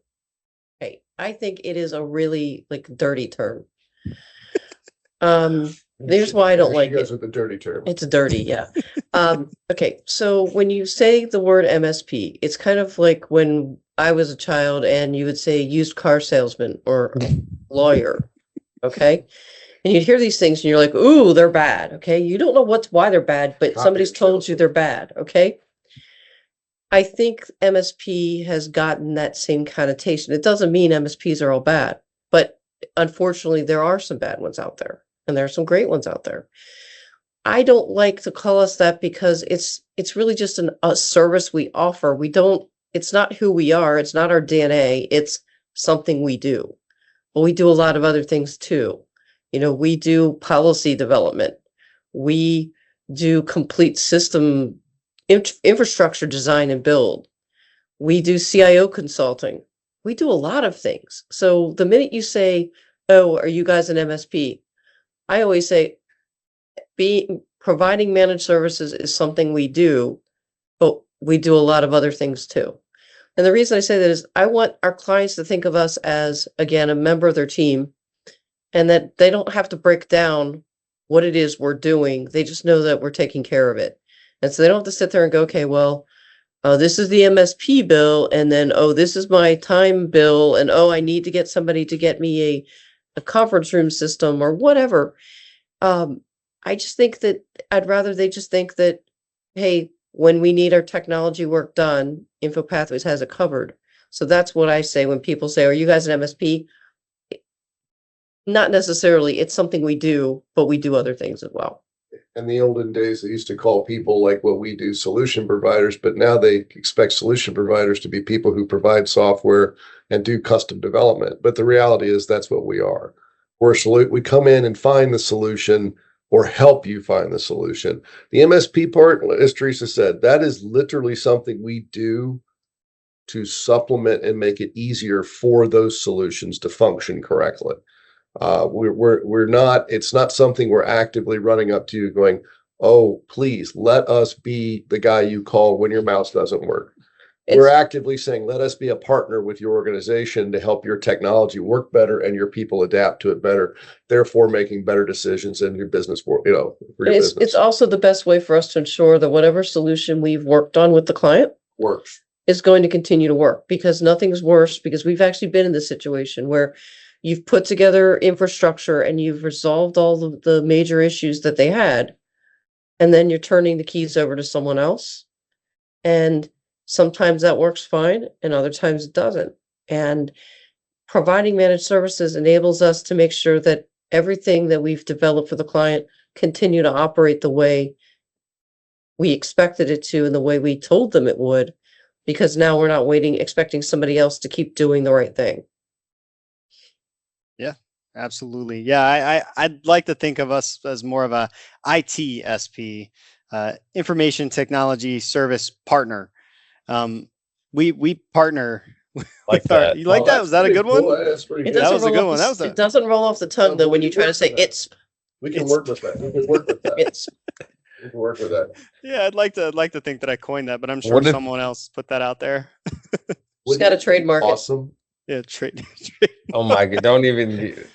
hey, I think it is a really like dirty term. Here's why I don't like it. With the dirty term. It's dirty, yeah. Okay, so when you say the word MSP, it's kind of like when I was a child and you would say used car salesman or lawyer, okay? And you'd hear these things and you're like, ooh, they're bad, okay? You don't know why they're bad, but somebody's told you they're bad, okay? I think MSP has gotten that same connotation. It doesn't mean MSPs are all bad, but unfortunately, there are some bad ones out there, and there are some great ones out there. I don't like to call us that because it's really just a service we offer. It's not who we are, it's not our DNA, it's something we do. But we do a lot of other things too. You know, we do policy development. We do complete system infrastructure design and build. We do CIO consulting. We do a lot of things. So the minute you say, "Oh, are you guys an MSP?" I always say, providing managed services is something we do, but we do a lot of other things too. And the reason I say that is I want our clients to think of us as, again, a member of their team, and that they don't have to break down what it is we're doing. They just know that we're taking care of it. And so they don't have to sit there and go, okay, well, this is the MSP bill, and then, oh, this is my time bill, and oh, I need to get somebody to get me a conference room system or whatever. I just think that I'd rather they just think that, hey, when we need our technology work done, InfoPathways has it covered. So that's what I say when people say, are you guys an MSP? Not necessarily. It's something we do, but we do other things as well. In the olden days, they used to call people like what we do solution providers, but now they expect solution providers to be people who provide software and do custom development. But the reality is that's what we are. We come in and find the solution or help you find the solution. The MSP part, as Theresa said, that is literally something we do to supplement and make it easier for those solutions to function correctly. We're not, it's not something we're actively running up to you going, oh, please let us be the guy you call when your mouse doesn't work. We're actively saying, let us be a partner with your organization to help your technology work better and your people adapt to it better, therefore making better decisions in your business, for your business. It's also the best way for us to ensure that whatever solution we've worked on with the client works, is going to continue to work, because nothing's worse, because we've actually been in this situation where you've put together infrastructure and you've resolved all of the major issues that they had, and then you're turning the keys over to someone else. And sometimes that works fine, and other times it doesn't. And providing managed services enables us to make sure that everything that we've developed for the client continue to operate the way we expected it to and the way we told them it would, because now we're not expecting somebody else to keep doing the right thing. Yeah, absolutely. Yeah, I'd like to think of us as more of a ITSP, information technology service partner. We partner Like with that. you like that? Was that a good one? That's pretty It good. That was a doesn't good roll one. off That was it doesn't roll off the tongue though when you try to say it's. We can work with that. We can work with that. It's. We can work with that. Yeah, I'd like to think that I coined that, but I'm sure What if- someone else put that out there. Just got to trademark it. Awesome. Yeah, trade. Oh my God! Don't even.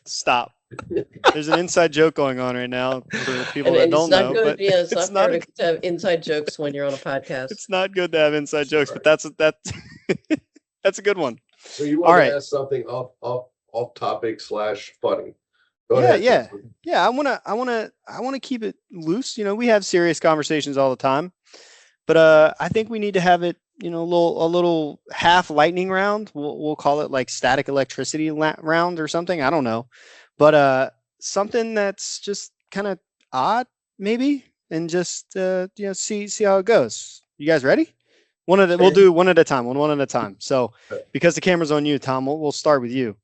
Stop. There's an inside joke going on right now for people that And don't it's not know. good. But Yeah, it's not not good to have inside jokes when you're on a podcast. It's not good to have inside jokes, but that's that's a good one. So you All want right. to ask something off topic / funny? Go Yeah, ahead. yeah. Yeah, I wanna keep it loose. You know, we have serious conversations all the time, but I think we need to have it, you know, a little half lightning round. We'll call it like static electricity round or something. I don't know, but something that's just kind of odd maybe, and just you know, see how it goes. You guys ready? We'll do one at a time. One at a time. So because the camera's on you, Tom, we'll start with you.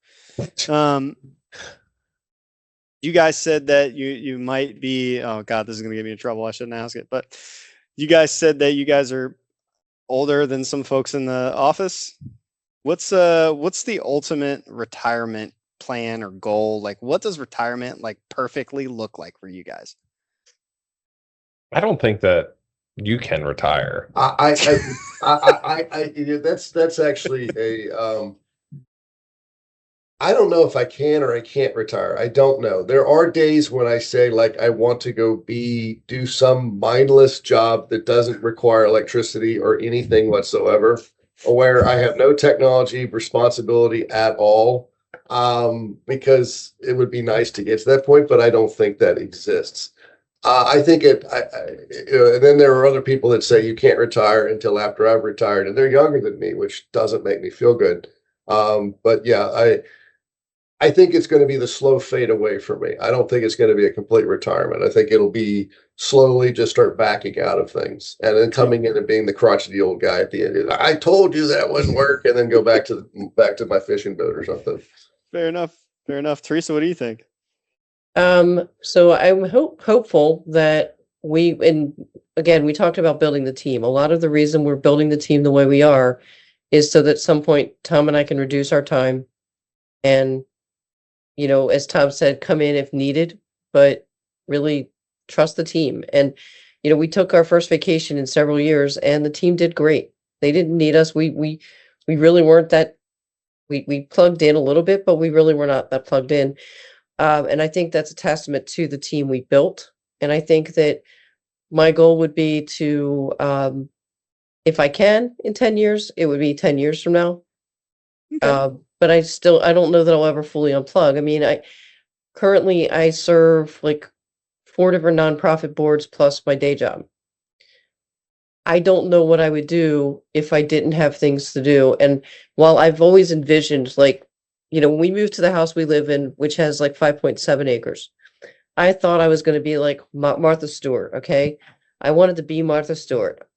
You guys said that you might be, oh God, this is going to get me in trouble. I shouldn't ask it, but you guys said that you guys are older than some folks in the office. What's the ultimate retirement plan or goal? Like, what does retirement like perfectly look like for you guys? I don't think that you can retire. That's actually I don't know if I can or I can't retire. I don't know. There are days when I say like I want to go do some mindless job that doesn't require electricity or anything whatsoever, where I have no technology responsibility at all. Because it would be nice to get to that point, but I don't think that exists. I think and then there are other people that say you can't retire until after I've retired, and they're younger than me, which doesn't make me feel good. But yeah, I think it's going to be the slow fade away for me. I don't think it's going to be a complete retirement. I think it'll be slowly just start backing out of things and then coming in and being the crotchety old guy at the end. I told you that wouldn't work, and then go back to my fishing boat or something. Fair enough. Fair enough. Teresa, what do you think? So I'm hopeful that and again, we talked about building the team. A lot of the reason we're building the team the way we are is so that at some point Thom and I can reduce our time and, as Thom said, come in if needed, but really trust the team. And, we took our first vacation in several years and the team did great. They didn't need us. We really weren't that, we plugged in a little bit, but we really were not that plugged in. And I think that's a testament to the team we built. And I think that my goal would be to, if I can, in 10 years, it would be 10 years from now. Okay. But I don't know that I'll ever fully unplug. I mean, currently I serve like 4 different nonprofit boards plus my day job. I don't know what I would do if I didn't have things to do. And while I've always envisioned when we moved to the house we live in, which has like 5.7 acres, I thought I was going to be like Martha Stewart. Okay. I wanted to be Martha Stewart.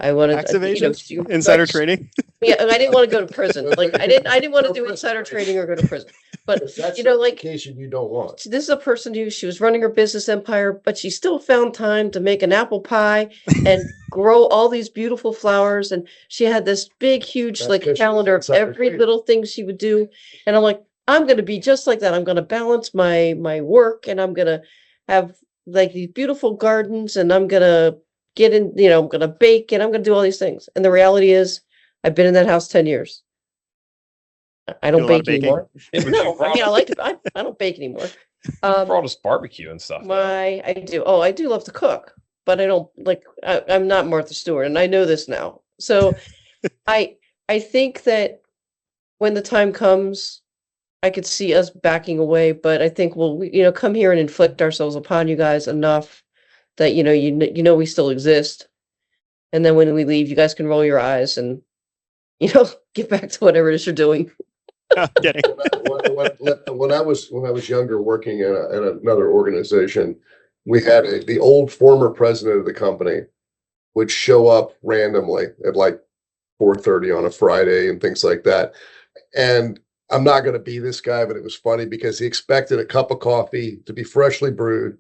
I wanted Tax evasion, insider trading. Yeah, I didn't want to go to prison. Like I didn't want to do insider trading or go to prison. But That's like vacation you don't want. this is a person she was running her business empire, but she still found time to make an apple pie and grow all these beautiful flowers. And she had this big, huge That's 'cause calendar of she's insider every trading. little thing she would do. And I'm like, I'm gonna be just like that. I'm gonna balance my work, and I'm gonna have like these beautiful gardens, and I'm gonna get in, I'm gonna bake, and I'm gonna do all these things. And the reality is, I've been in that house 10 years. I don't Do a lot of bake baking? anymore. Yeah, but No, you brought, I like to. I don't bake anymore. brought us barbecue and stuff. I do. Oh, I do love to cook, but I don't like. I'm not Martha Stewart, and I know this now. So, I think that when the time comes, I could see us backing away. But I think we'll come here and inflict ourselves upon you guys enough that we still exist, and then when we leave, you guys can roll your eyes and get back to whatever it is you're doing. Kidding. When I was younger, working in another organization, we had the old former president of the company would show up randomly at like 4:30 on a Friday and things like that. And I'm not going to be this guy, but it was funny because he expected a cup of coffee to be freshly brewed,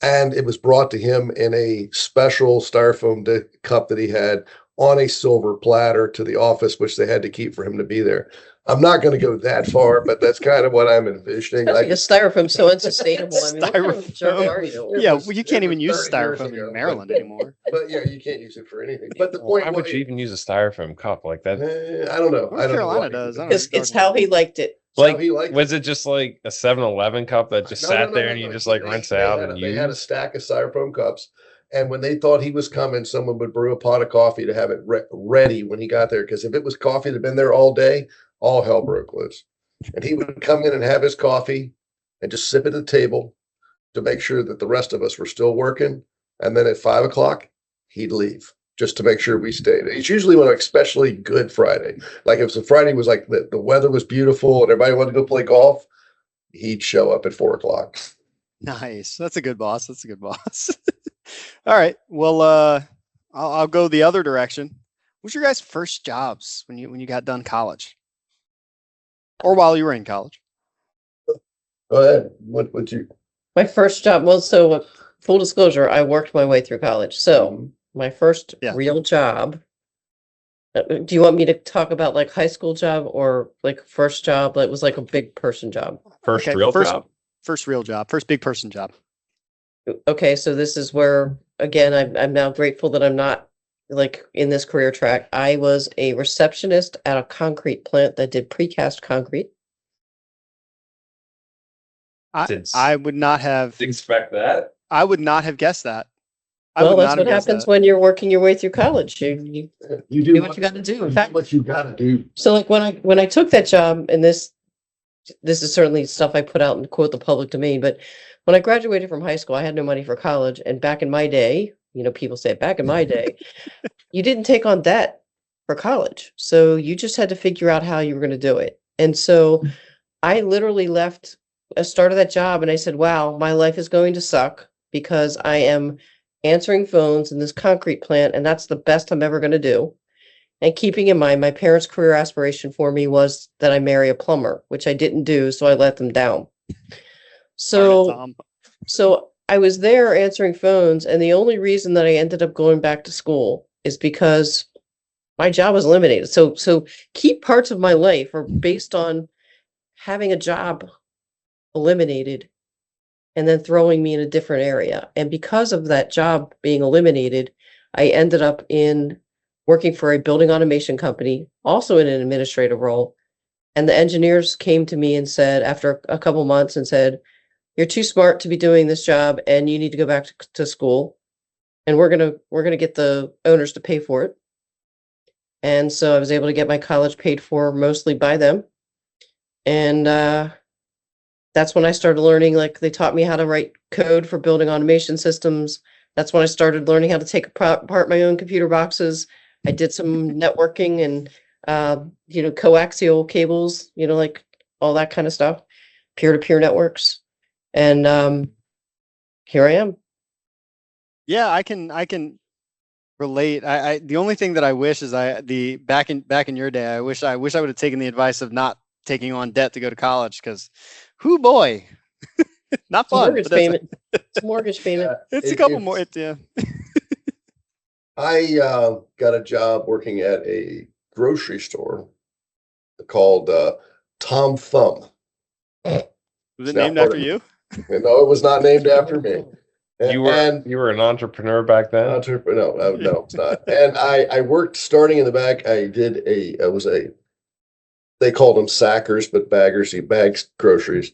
and it was brought to him in a special styrofoam cup that he had on a silver platter to the office, which they had to keep for him to be there. I'm not going to go that far, but that's kind of what I'm envisioning. I think styrofoam's so unsustainable. I mean, what kind of jerk Styrofoam. are you? Yeah, was- well, you can't it even was use 30 years styrofoam ago, in Maryland anymore. But yeah, you can't use it for anything. But the Why point would was, you even use a styrofoam cup like that? I don't know. North I don't know Carolina why he does. did I that. don't know. It's how he liked it. It's how Like, he liked was it. it just like a 7-Eleven cup that just No, sat no, there no, and you no. just like rinse out and They had a use? stack of styrofoam cups, and when they thought he was coming, someone would brew a pot of coffee to have it ready when he got there. Because if it was coffee that had been there all day, all hell broke loose. And he would come in and have his coffee and just sip at the table to make sure that the rest of us were still working. And then at 5 o'clock, he'd leave just to make sure we stayed. It's usually on an especially good Friday. Like if the Friday was like the weather was beautiful and everybody wanted to go play golf, he'd show up at 4 o'clock. Nice. That's a good boss. That's a good boss. All right. Well, I'll go the other direction. What was your guys' first jobs when you got done college, or while you were in college? Go ahead. What would you? My first job, well, so full disclosure, I worked my way through college. So my first Yeah. real job Do you want me to talk about like high school job or like first job that was like a big person job? First Okay, real job? First real job, first big person job. Okay, so this is where, again, I'm now grateful that I'm not like in this career track. I was a receptionist at a concrete plant that did precast concrete. I would not have Expect that. I would not have guessed that. I Well, would that's not what have guessed happens that. when you're working your way through college. You do do what you got to do. In fact, what you got to do. so like when I took that job, and this is certainly stuff I put out in quote the public domain, but when I graduated from high school, I had no money for college, and back in my day, people say back in my day, you didn't take on debt for college, so you just had to figure out how you were going to do it. And so I literally left, started that job, and I said, "Wow, my life is going to suck because I am answering phones in this concrete plant, and that's the best I'm ever going to do." And keeping in mind, my parents' career aspiration for me was that I marry a plumber, which I didn't do, so I let them down. So, so I was there answering phones, and the only reason that I ended up going back to school is because my job was eliminated. So key parts of my life are based on having a job eliminated and then throwing me in a different area. And because of that job being eliminated, I ended up in working for a building automation company, also in an administrative role. And the engineers came to me and said, after a couple months, and said, "You're too smart to be doing this job, and you need to go back to school. And we're gonna get the owners to pay for it." And so I was able to get my college paid for mostly by them. And that's when I started learning, like they taught me how to write code for building automation systems. That's when I started learning how to take apart my own computer boxes. I did some networking and, coaxial cables, like all that kind of stuff, peer-to-peer networks. And here I am. Yeah, I can relate. The only thing that I wish is back in your day, I wish I would have taken the advice of not taking on debt to go to college, because whoo boy, not fun. Mortgage payment. It's a mortgage payment. It's a couple more. Yeah. I got a job working at a grocery store called Tom Thumb. Was It's it now named part after of- you? No, it was not named after me. You were an entrepreneur back then? No, it's not. And I worked starting in the back. They called them sackers, but baggers, he bags groceries.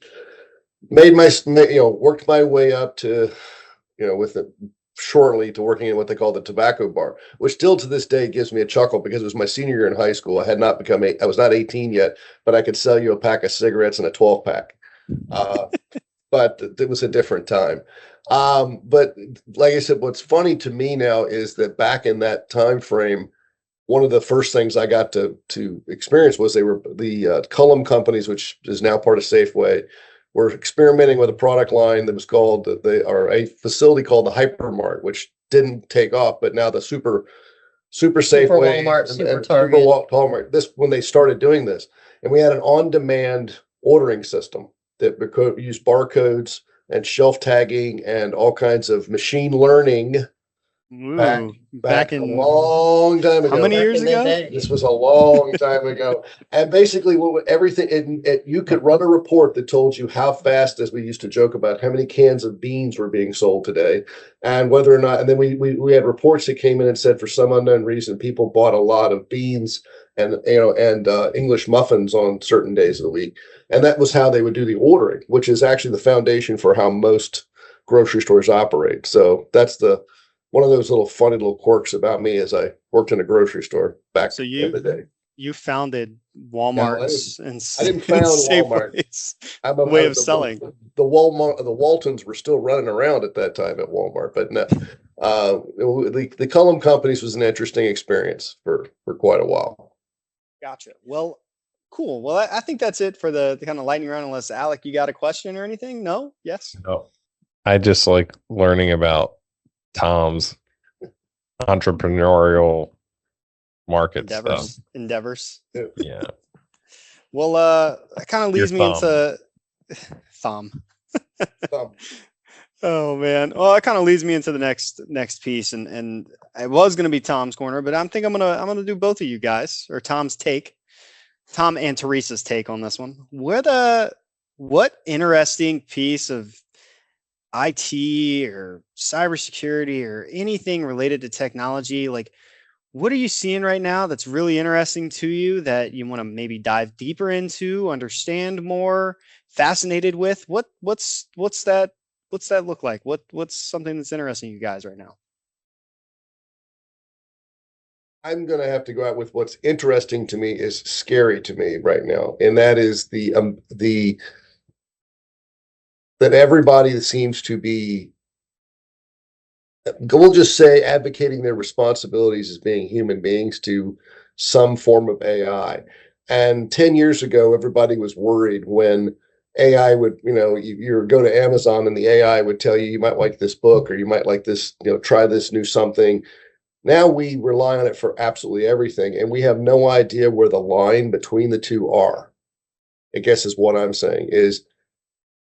Worked my way up to, shortly to working in what they call the tobacco bar, which still to this day gives me a chuckle because it was my senior year in high school. I was not 18 yet, but I could sell you a pack of cigarettes in a 12 pack. But it was a different time. But like I said, what's funny to me now is that back in that time frame, one of the first things I got to experience was they were the Cullum companies, which is now part of Safeway, were experimenting with a product line that was called a facility called the Hypermart, which didn't take off, but now the super Safeway, Walmart, Super and Target. Walmart. This when they started doing this, and we had an on-demand ordering system that used barcodes and shelf tagging and all kinds of machine learning. Ooh, Back in a long time ago. how many Back years in the ago? day. This was a long time ago. And basically, you could run a report that told you how fast, as we used to joke about, how many cans of beans were being sold today, and whether or not. And then we had reports that came in and said, for some unknown reason, people bought a lot of beans and English muffins on certain days of the week, and that was how they would do the ordering, which is actually the foundation for how most grocery stores operate. So that's one of those little funny little quirks about me is I worked in a grocery store back in the day. You founded Walmart's and I didn't found Walmart. Safeway's way of selling. The Waltons were still running around at that time at Walmart, but no. The Cullum companies was an interesting experience for quite a while. Gotcha. Well, cool. Well, I think that's it for the kind of lightning round. Unless Alec, you got a question or anything? No? Yes? No. I just like learning about Tom's entrepreneurial market endeavors. Yeah. Well, that kind of leads me into Thom. Thom. Oh man. Well, that kind of leads me into the next piece, and I was gonna be Tom's corner, but I'm gonna do both of you guys, or Tom's take, Thom and Theresa's take on this one. What interesting piece of IT or cybersecurity or anything related to technology, like what are you seeing right now that's really interesting to you that you want to maybe dive deeper into, understand more, fascinated with? What's that look like? What's something that's interesting to you guys right now? I'm going to have to go out with what's interesting to me is scary to me right now, and that is the that everybody seems to be, we'll just say, advocating their responsibilities as being human beings to some form of AI. And 10 years ago, everybody was worried when AI would, you go to Amazon and the AI would tell you, you might like this book or you might like this, try this new something. Now we rely on it for absolutely everything, and we have no idea where the line between the two are. I guess is what I'm saying is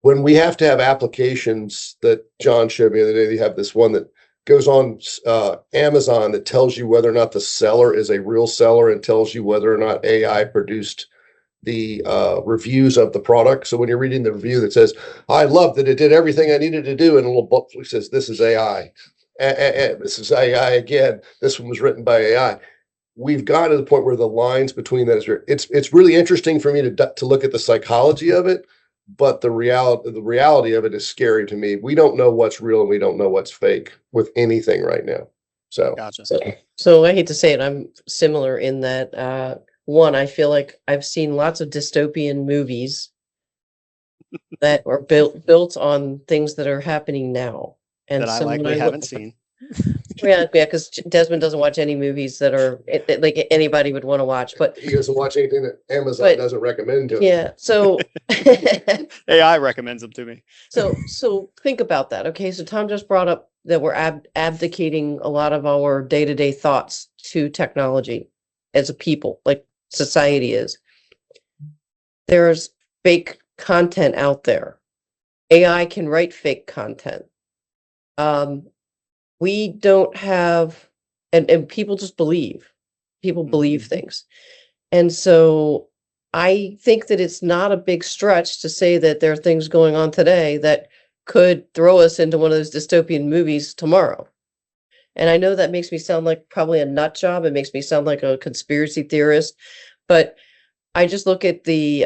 when we have to have applications that John showed me the other day. They have this one that goes on Amazon that tells you whether or not the seller is a real seller and tells you whether or not AI produced the reviews of the product. So when you're reading the review that says, "I love that it did everything I needed to do," and a little book says, "This is AI." This is AI again. This one was written by AI. We've gotten to the point where the lines between that is it's really interesting for me to look at the psychology of it, but the reality of it is scary to me. We don't know what's real and we don't know what's fake with anything right now. So, Gotcha. So I hate to say it, I'm similar in that one, I feel like I've seen lots of dystopian movies that are built on things that are happening now. And That I so when likely I haven't look, seen. yeah, because Desmond doesn't watch any movies that are like anybody would want to watch. But he doesn't watch anything that Amazon But- doesn't recommend to him. yeah, so AI recommends them to me. so think about that. Okay, so Tom just brought up that we're abdicating a lot of our day-to-day thoughts to technology as a people, like society is. There's fake content out there. AI can write fake content. We don't have, and people just believe. People believe things. And so I think that it's not a big stretch to say that there are things going on today that could throw us into one of those dystopian movies tomorrow. And I know that makes me sound like probably a nut job. It makes me sound like a conspiracy theorist, but I just look at the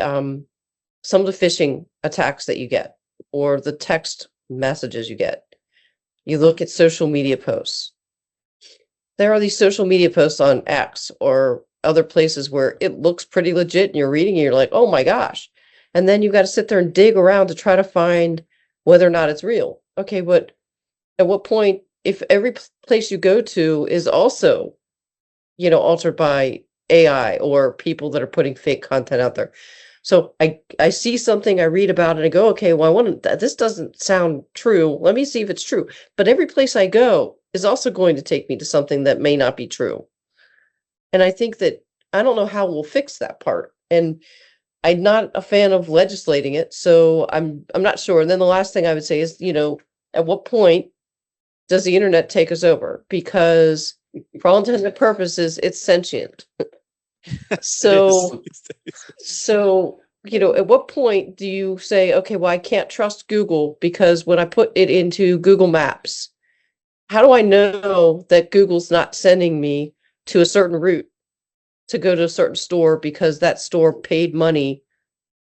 some of the phishing attacks that you get or the text messages you get. You look at social media posts. There are these social media posts on X or other places where it looks pretty legit and you're reading and you're like, oh my gosh. And then you've got to sit there and dig around to try to find whether or not it's real. Okay, but at what point, if every place you go to is also, altered by AI or people that are putting fake content out there. So I see something, I read about it, I go, okay, well, this doesn't sound true. Let me see if it's true. But every place I go is also going to take me to something that may not be true. And I think that I don't know how we'll fix that part. And I'm not a fan of legislating it, so I'm not sure. And then the last thing I would say is, at what point does the internet take us over? Because for all intents and purposes, it's sentient. So at what point do you say, okay, well, I can't trust Google because when I put it into Google Maps, how do I know that Google's not sending me to a certain route to go to a certain store because that store paid money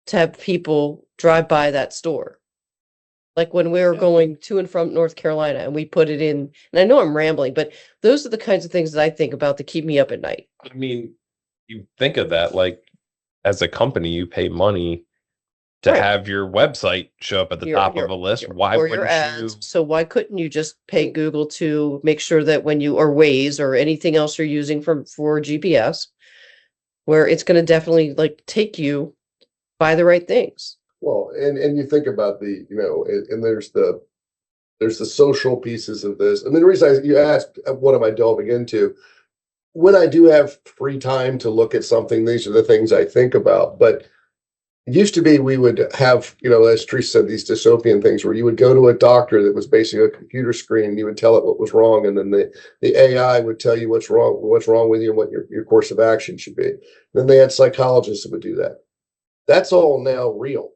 to have people drive by that store? Like when we were going to and from North Carolina and we put it in, and I know I'm rambling, but those are the kinds of things that I think about that keep me up at night. I mean, you think of that like as a company, you pay money to Right. have your website show up at the top of a list. Why or your wouldn't you? ads. So why couldn't you just pay Google to make sure that when you, or Waze or anything else you're using for GPS, where it's going to definitely like take you by the right things? Well, and you think about and there's the social pieces of this. And the reason you asked, what am I delving into? When I do have free time to look at something, these are the things I think about. But It used to be we would have, as Teresa said, these dystopian things where you would go to a doctor that was basically a computer screen and you would tell it what was wrong, and then the AI would tell you what's wrong with you and what your course of action should be. Then they had psychologists that would do that. That's all now real.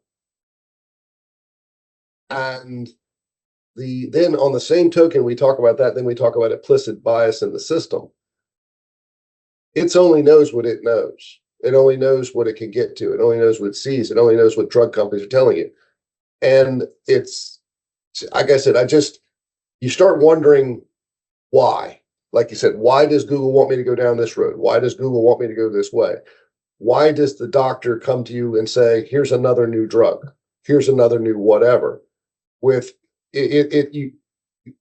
And then on the same token, we talk about that, then we talk about implicit bias in the system. It only knows what it knows. It only knows what it can get to. It only knows what it sees. It only knows what drug companies are telling you. And it's, like I said, you start wondering why. Like you said, why does Google want me to go down this road? Why does Google want me to go this way? Why does the doctor come to you and say, here's another new drug? Here's another new whatever? With you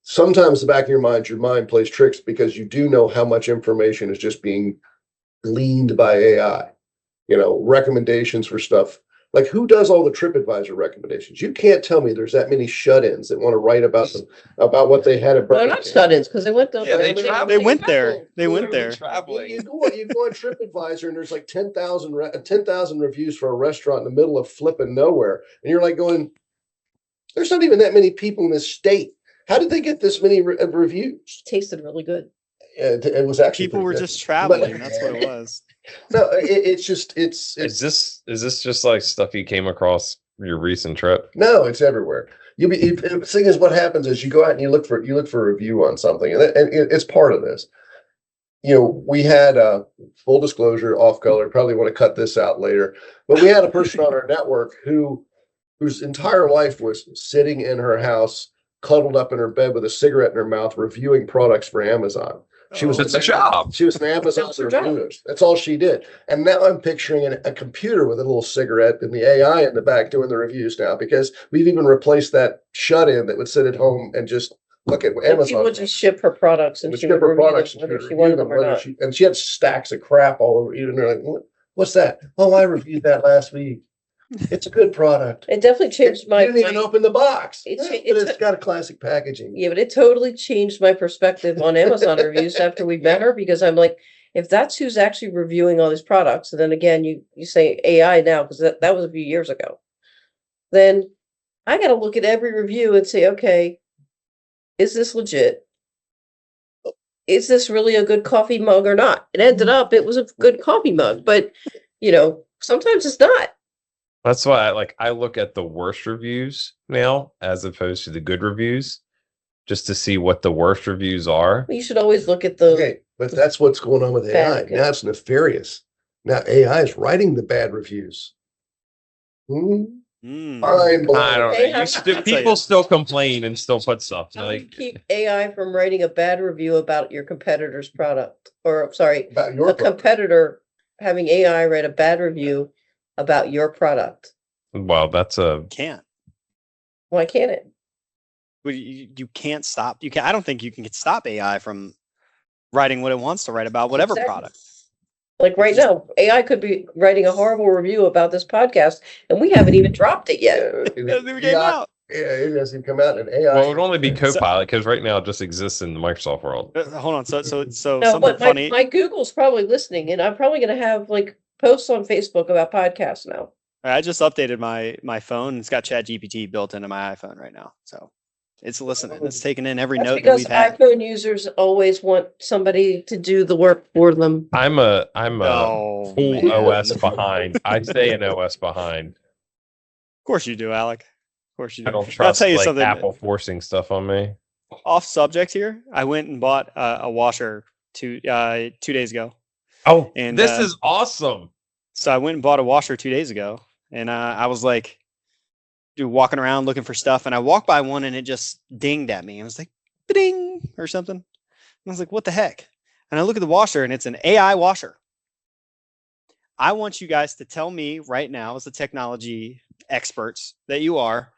sometimes the back of your mind plays tricks because you do know how much information is just being gleaned by AI. Recommendations for stuff. Like, who does all the TripAdvisor recommendations? You can't tell me there's that many shut-ins that want to write about what they had at They're not shut-ins because they went there. Yeah, they went there. They went there. Traveling. You go on TripAdvisor and there's like 10,000 reviews for a restaurant in the middle of flipping nowhere, and you're like going, there's not even that many people in this state. How did they get this many reviews? Tasted really good. It was actually People were good. just traveling. That's what it was. No, it's Is this just like stuff you came across your recent trip? no, it's everywhere. The thing is, what happens is you go out and you look for a review on something, and it's part of this. We had full disclosure, off color. Probably want to cut this out later, but we had a person on our network whose entire life was sitting in her house, cuddled up in her bed with a cigarette in her mouth, reviewing products for Amazon. It's a job. She was an Amazon That's her job. reviewer. That's all she did. And now I'm picturing a computer with a little cigarette and the AI in the back doing the reviews now, because we've even replaced that shut-in that would sit at home and just look at She Amazon. would just ship her products and Would she ship would her review products them, and whether she'd she review wanted them, them or whether not. and she had stacks of crap all over. And they're like, what's that? Oh, I reviewed that last week. It's a good product. It definitely changed You my. didn't even open the box. It But cha- it's got a classic packaging. Yeah, but it totally changed my perspective on Amazon reviews after we met her, because I'm like, if that's who's actually reviewing all these products, and then again, you say AI now, because that was a few years ago, then I got to look at every review and say, okay, is this legit? Is this really a good coffee mug or not? It ended up, it was a good coffee mug, but sometimes it's not. That's why I look at the worst reviews now as opposed to the good reviews, just to see what the worst reviews are. You should always look at the. Okay, but that's what's going on with AI. Bad. Now it's nefarious. Now AI is writing the bad reviews. Mm. I don't know. AI People still complain and still put stuff. How do you keep AI from writing a bad review about your competitor's product? Or, sorry, About your a competitor having AI write a bad review about your product. Well, that's a Can't. Why can't it? Well, you can't stop. You can. I don't think you can stop AI from writing what it wants to write about whatever Exactly. product. Like right now, AI could be writing a horrible review about this podcast, and we haven't even dropped it yet. It doesn't even came out. Yeah, it doesn't come out. And AI. well, it would only be Copilot because right now it just exists in the Microsoft world. Hold on. So No, something but funny. my Google's probably listening, and I'm probably going to have like posts on Facebook about podcasts now. I just updated my phone. It's got ChatGPT built into my iPhone right now, so it's listening. It's taking in every That's note that because we've had. iPhone users always want somebody to do the work for them. I'm a Oh, full man. OS behind. I stay an OS behind. Of course you do, Alec. Of course you do. I don't I'll trust tell you like something. Apple forcing stuff on me. Off subject here. I went and bought a washer 2 days ago. Oh, And, this is awesome. So I went and bought a washer 2 days ago, and I was like, walking around looking for stuff, and I walked by one, and it just dinged at me. I was like, ding, or something. And I was like, what the heck? And I look at the washer, and it's an AI washer. I want you guys to tell me right now, as the technology experts that you are,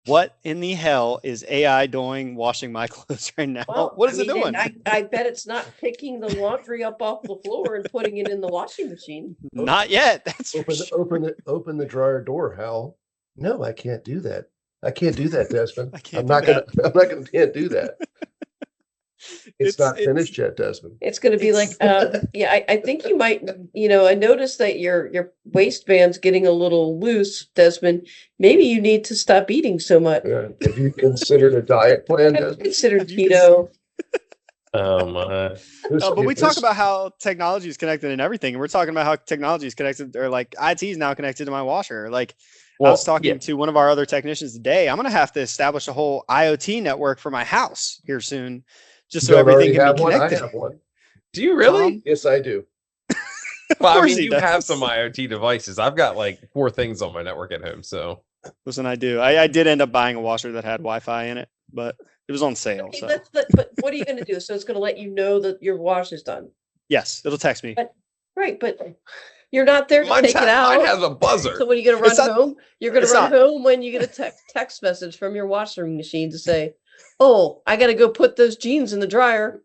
what in the hell is AI doing washing my clothes right now? Well, What is I it mean, doing? I bet it's not picking the laundry up off the floor and putting it in the washing machine. Not yet. That's for Open the dryer door, Hal. No, I can't do that. I can't do that, Desmond. I can't I'm do not gonna. I'm not gonna. Can't do that. It's not finished yet, Desmond. It's going to be like, I think you might, I noticed that your waistband's getting a little loose, Desmond. Maybe you need to stop eating so much. Yeah. Have you considered a diet plan, I've Desmond? considered keto. Oh my. But we talk about how technology is connected and everything. And we're talking about how technology is connected, or like IT is now connected to my washer. Like I was talking to one of our other technicians today. I'm going to have to establish a whole IoT network for my house here soon, just so everything can be connected. I have one. Do you really? Yes, I do. Well, I mean, you have some IoT devices. I've got like 4 things on my network at home. So listen, I do. I did end up buying a washer that had Wi-Fi in it, but it was on sale. Okay, so. but what are you going to do? So it's going to let you know that your wash is done. Yes, it'll text me. Right, but you're not there to take it out. Mine has a buzzer. So when you going to run home, you're going to run home when you get a text message from your washing machine to say, "Oh, I got to go put those jeans in the dryer."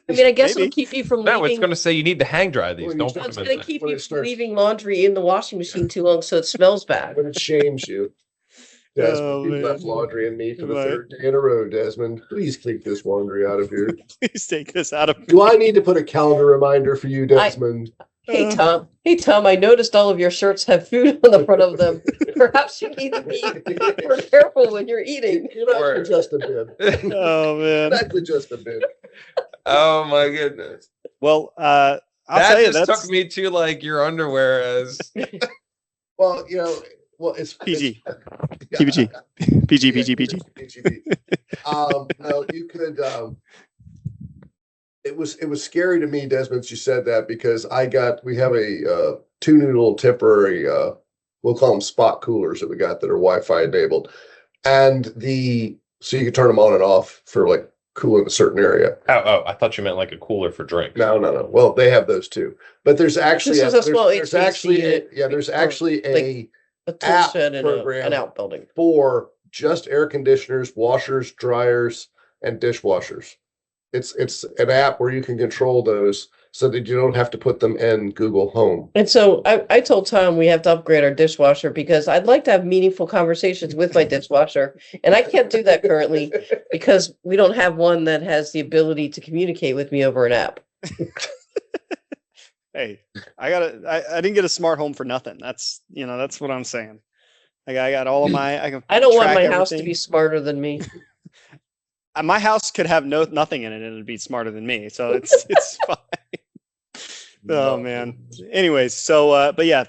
I mean, I guess it'll keep you from No, leaving. it's going to say you need to hang dry these. Don't put It's them going in to keep you from leaving laundry in the washing machine too long, so it smells bad. But it shames you. Desmond, you left laundry in me for the 3rd day in a row, Desmond. Please take this laundry out of here. Please take this out of me. Do I need to put a calendar reminder for you, Desmond? Hey, Tom. Hey, Tom, I noticed all of your shirts have food on the front of them. Perhaps you need to be more careful when you're eating. You're not just a bib. Oh, man. That's just a bib. Oh, my goodness. Well, I'll tell you, that took me to like your underwear as. Well, it's PG. PG. PG. PG. No, you could. It was scary to me, Desmond, you said that, because we have a 2 new little temporary, we'll call them spot coolers that we got that are Wi-Fi enabled, and so you can turn them on and off for like cooling a certain area. Oh, I thought you meant like a cooler for drinks. No. Well, they have those too, but there's actually This is a small there's actually like a tool app shed and program an outbuilding for just air conditioners, washers, dryers, and dishwashers. It's an app where you can control those so that you don't have to put them in Google Home. And so I told Tom we have to upgrade our dishwasher because I'd like to have meaningful conversations with my dishwasher. And I can't do that currently because we don't have one that has the ability to communicate with me over an app. Hey, I didn't get a smart home for nothing. That's what I'm saying. Like I got all of my, I don't want my house to be smarter than me. My house could have nothing in it and it'd be smarter than me. So it's fine. Oh man. Anyways, so but yeah,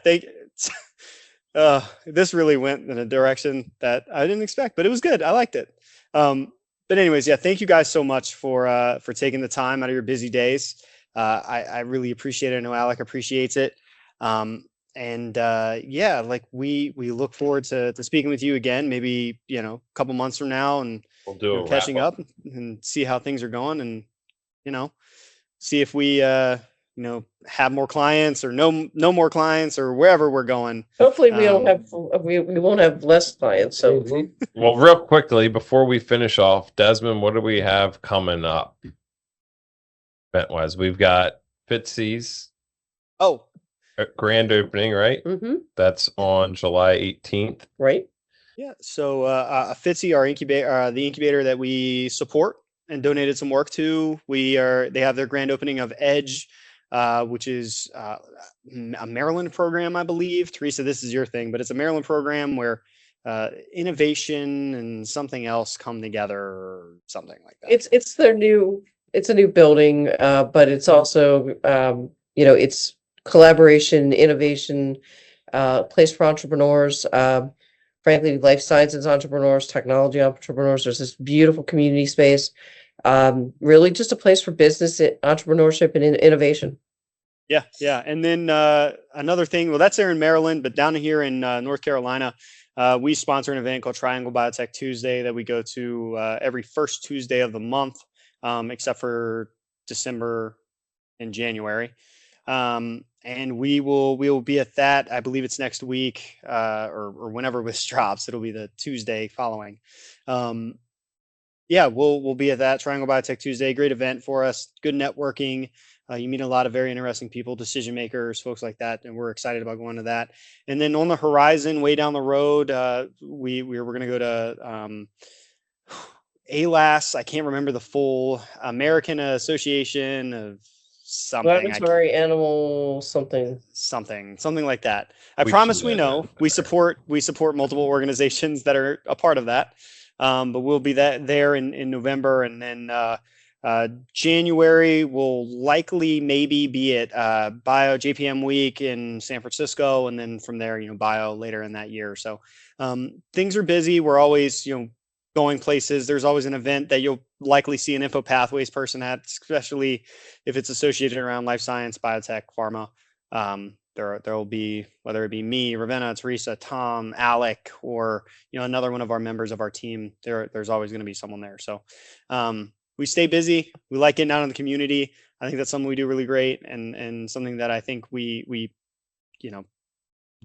this really went in a direction that I didn't expect, but it was good. I liked it. But anyways, yeah, thank you guys so much for taking the time out of your busy days. I really appreciate it. I know Alec appreciates it. Yeah, like we look forward to speaking with you again, maybe, a couple months from now, and we'll do catching up and see how things are going, and, see if we, have more clients or no more clients or wherever we're going. Hopefully we won't have less clients. So, well, real quickly before we finish off, Desmond, what do we have coming up? Event-wise, we've got Fitzy's grand opening, right? Mm-hmm. That's on July 18th, right? Yeah. So Fitzy, our incubator, the incubator that we support and donated some work to, they have their grand opening of Edge, which is a Maryland program, I believe. Teresa, this is your thing, but it's a Maryland program where innovation and something else come together, or something like that. It's a new building, but it's also it's collaboration, innovation, place for entrepreneurs, frankly, life sciences entrepreneurs, technology entrepreneurs. There's this beautiful community space, really just a place for business, entrepreneurship, and innovation. Yeah. And then another thing, well, that's there in Maryland, but down here in North Carolina, we sponsor an event called Triangle Biotech Tuesday that we go to every first Tuesday of the month, except for December and January. And we will be at that. I believe it's next week, or whenever this drops. It'll be the Tuesday following. We'll be at that Triangle Biotech Tuesday. Great event for us. Good networking. You meet a lot of very interesting people, decision makers, folks like that, and we're excited about going to that. And then on the horizon, way down the road, we're going to go to ALAS. I can't remember the full American Association of something. Laboratory animal something. Something like that. I We promise should we add know. that We there. support multiple organizations that are a part of that. But we'll be there in November, and then January will likely maybe be at Bio JPM Week in San Francisco, and then from there, Bio later in that year. So things are busy. We're always, going places. There's always an event that you'll likely see an InfoPathways person at, especially if it's associated around life science, biotech, pharma. There will be, whether it be me, Ravenna, Theresa, Thom, Alec, or another one of our members of our team. There's always going to be someone there. So we stay busy. We like getting out in the community. I think that's something we do really great, and something that I think we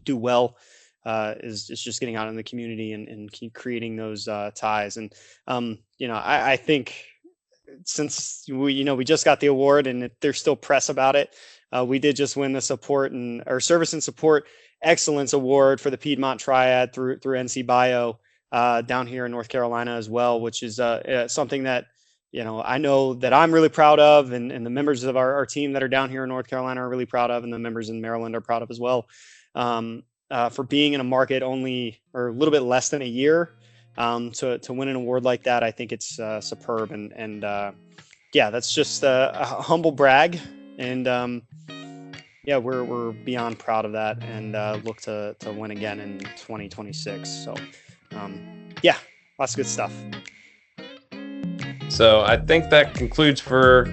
do well. Is just getting out in the community and keep creating those ties. And I think since we just got the award and there's still press about it, we did just win the Service and Support Excellence Award for the Piedmont Triad through NC Bio down here in North Carolina as well, which is something that I know that I'm really proud of, and the members of our team that are down here in North Carolina are really proud of, and the members in Maryland are proud of as well. For being in a market only or a little bit less than a year, to win an award like that, I think it's superb, and that's just a humble brag, and we're beyond proud of that, and look to win again in 2026. So lots of good stuff. So I think that concludes for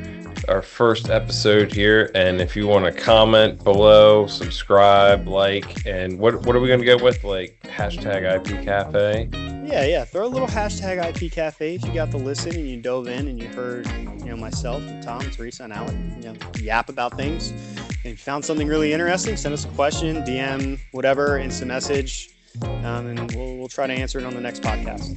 our first episode here. And if you want to comment below, subscribe, like, and what are we going to go with? Like hashtag IP Cafe? Yeah. Throw a little hashtag IP Cafe if you got to listen and you dove in and you heard, myself and Thom, Theresa, and Alec, yap about things. And if you found something really interesting, send us a question, DM, whatever, instant message, and we'll try to answer it on the next podcast.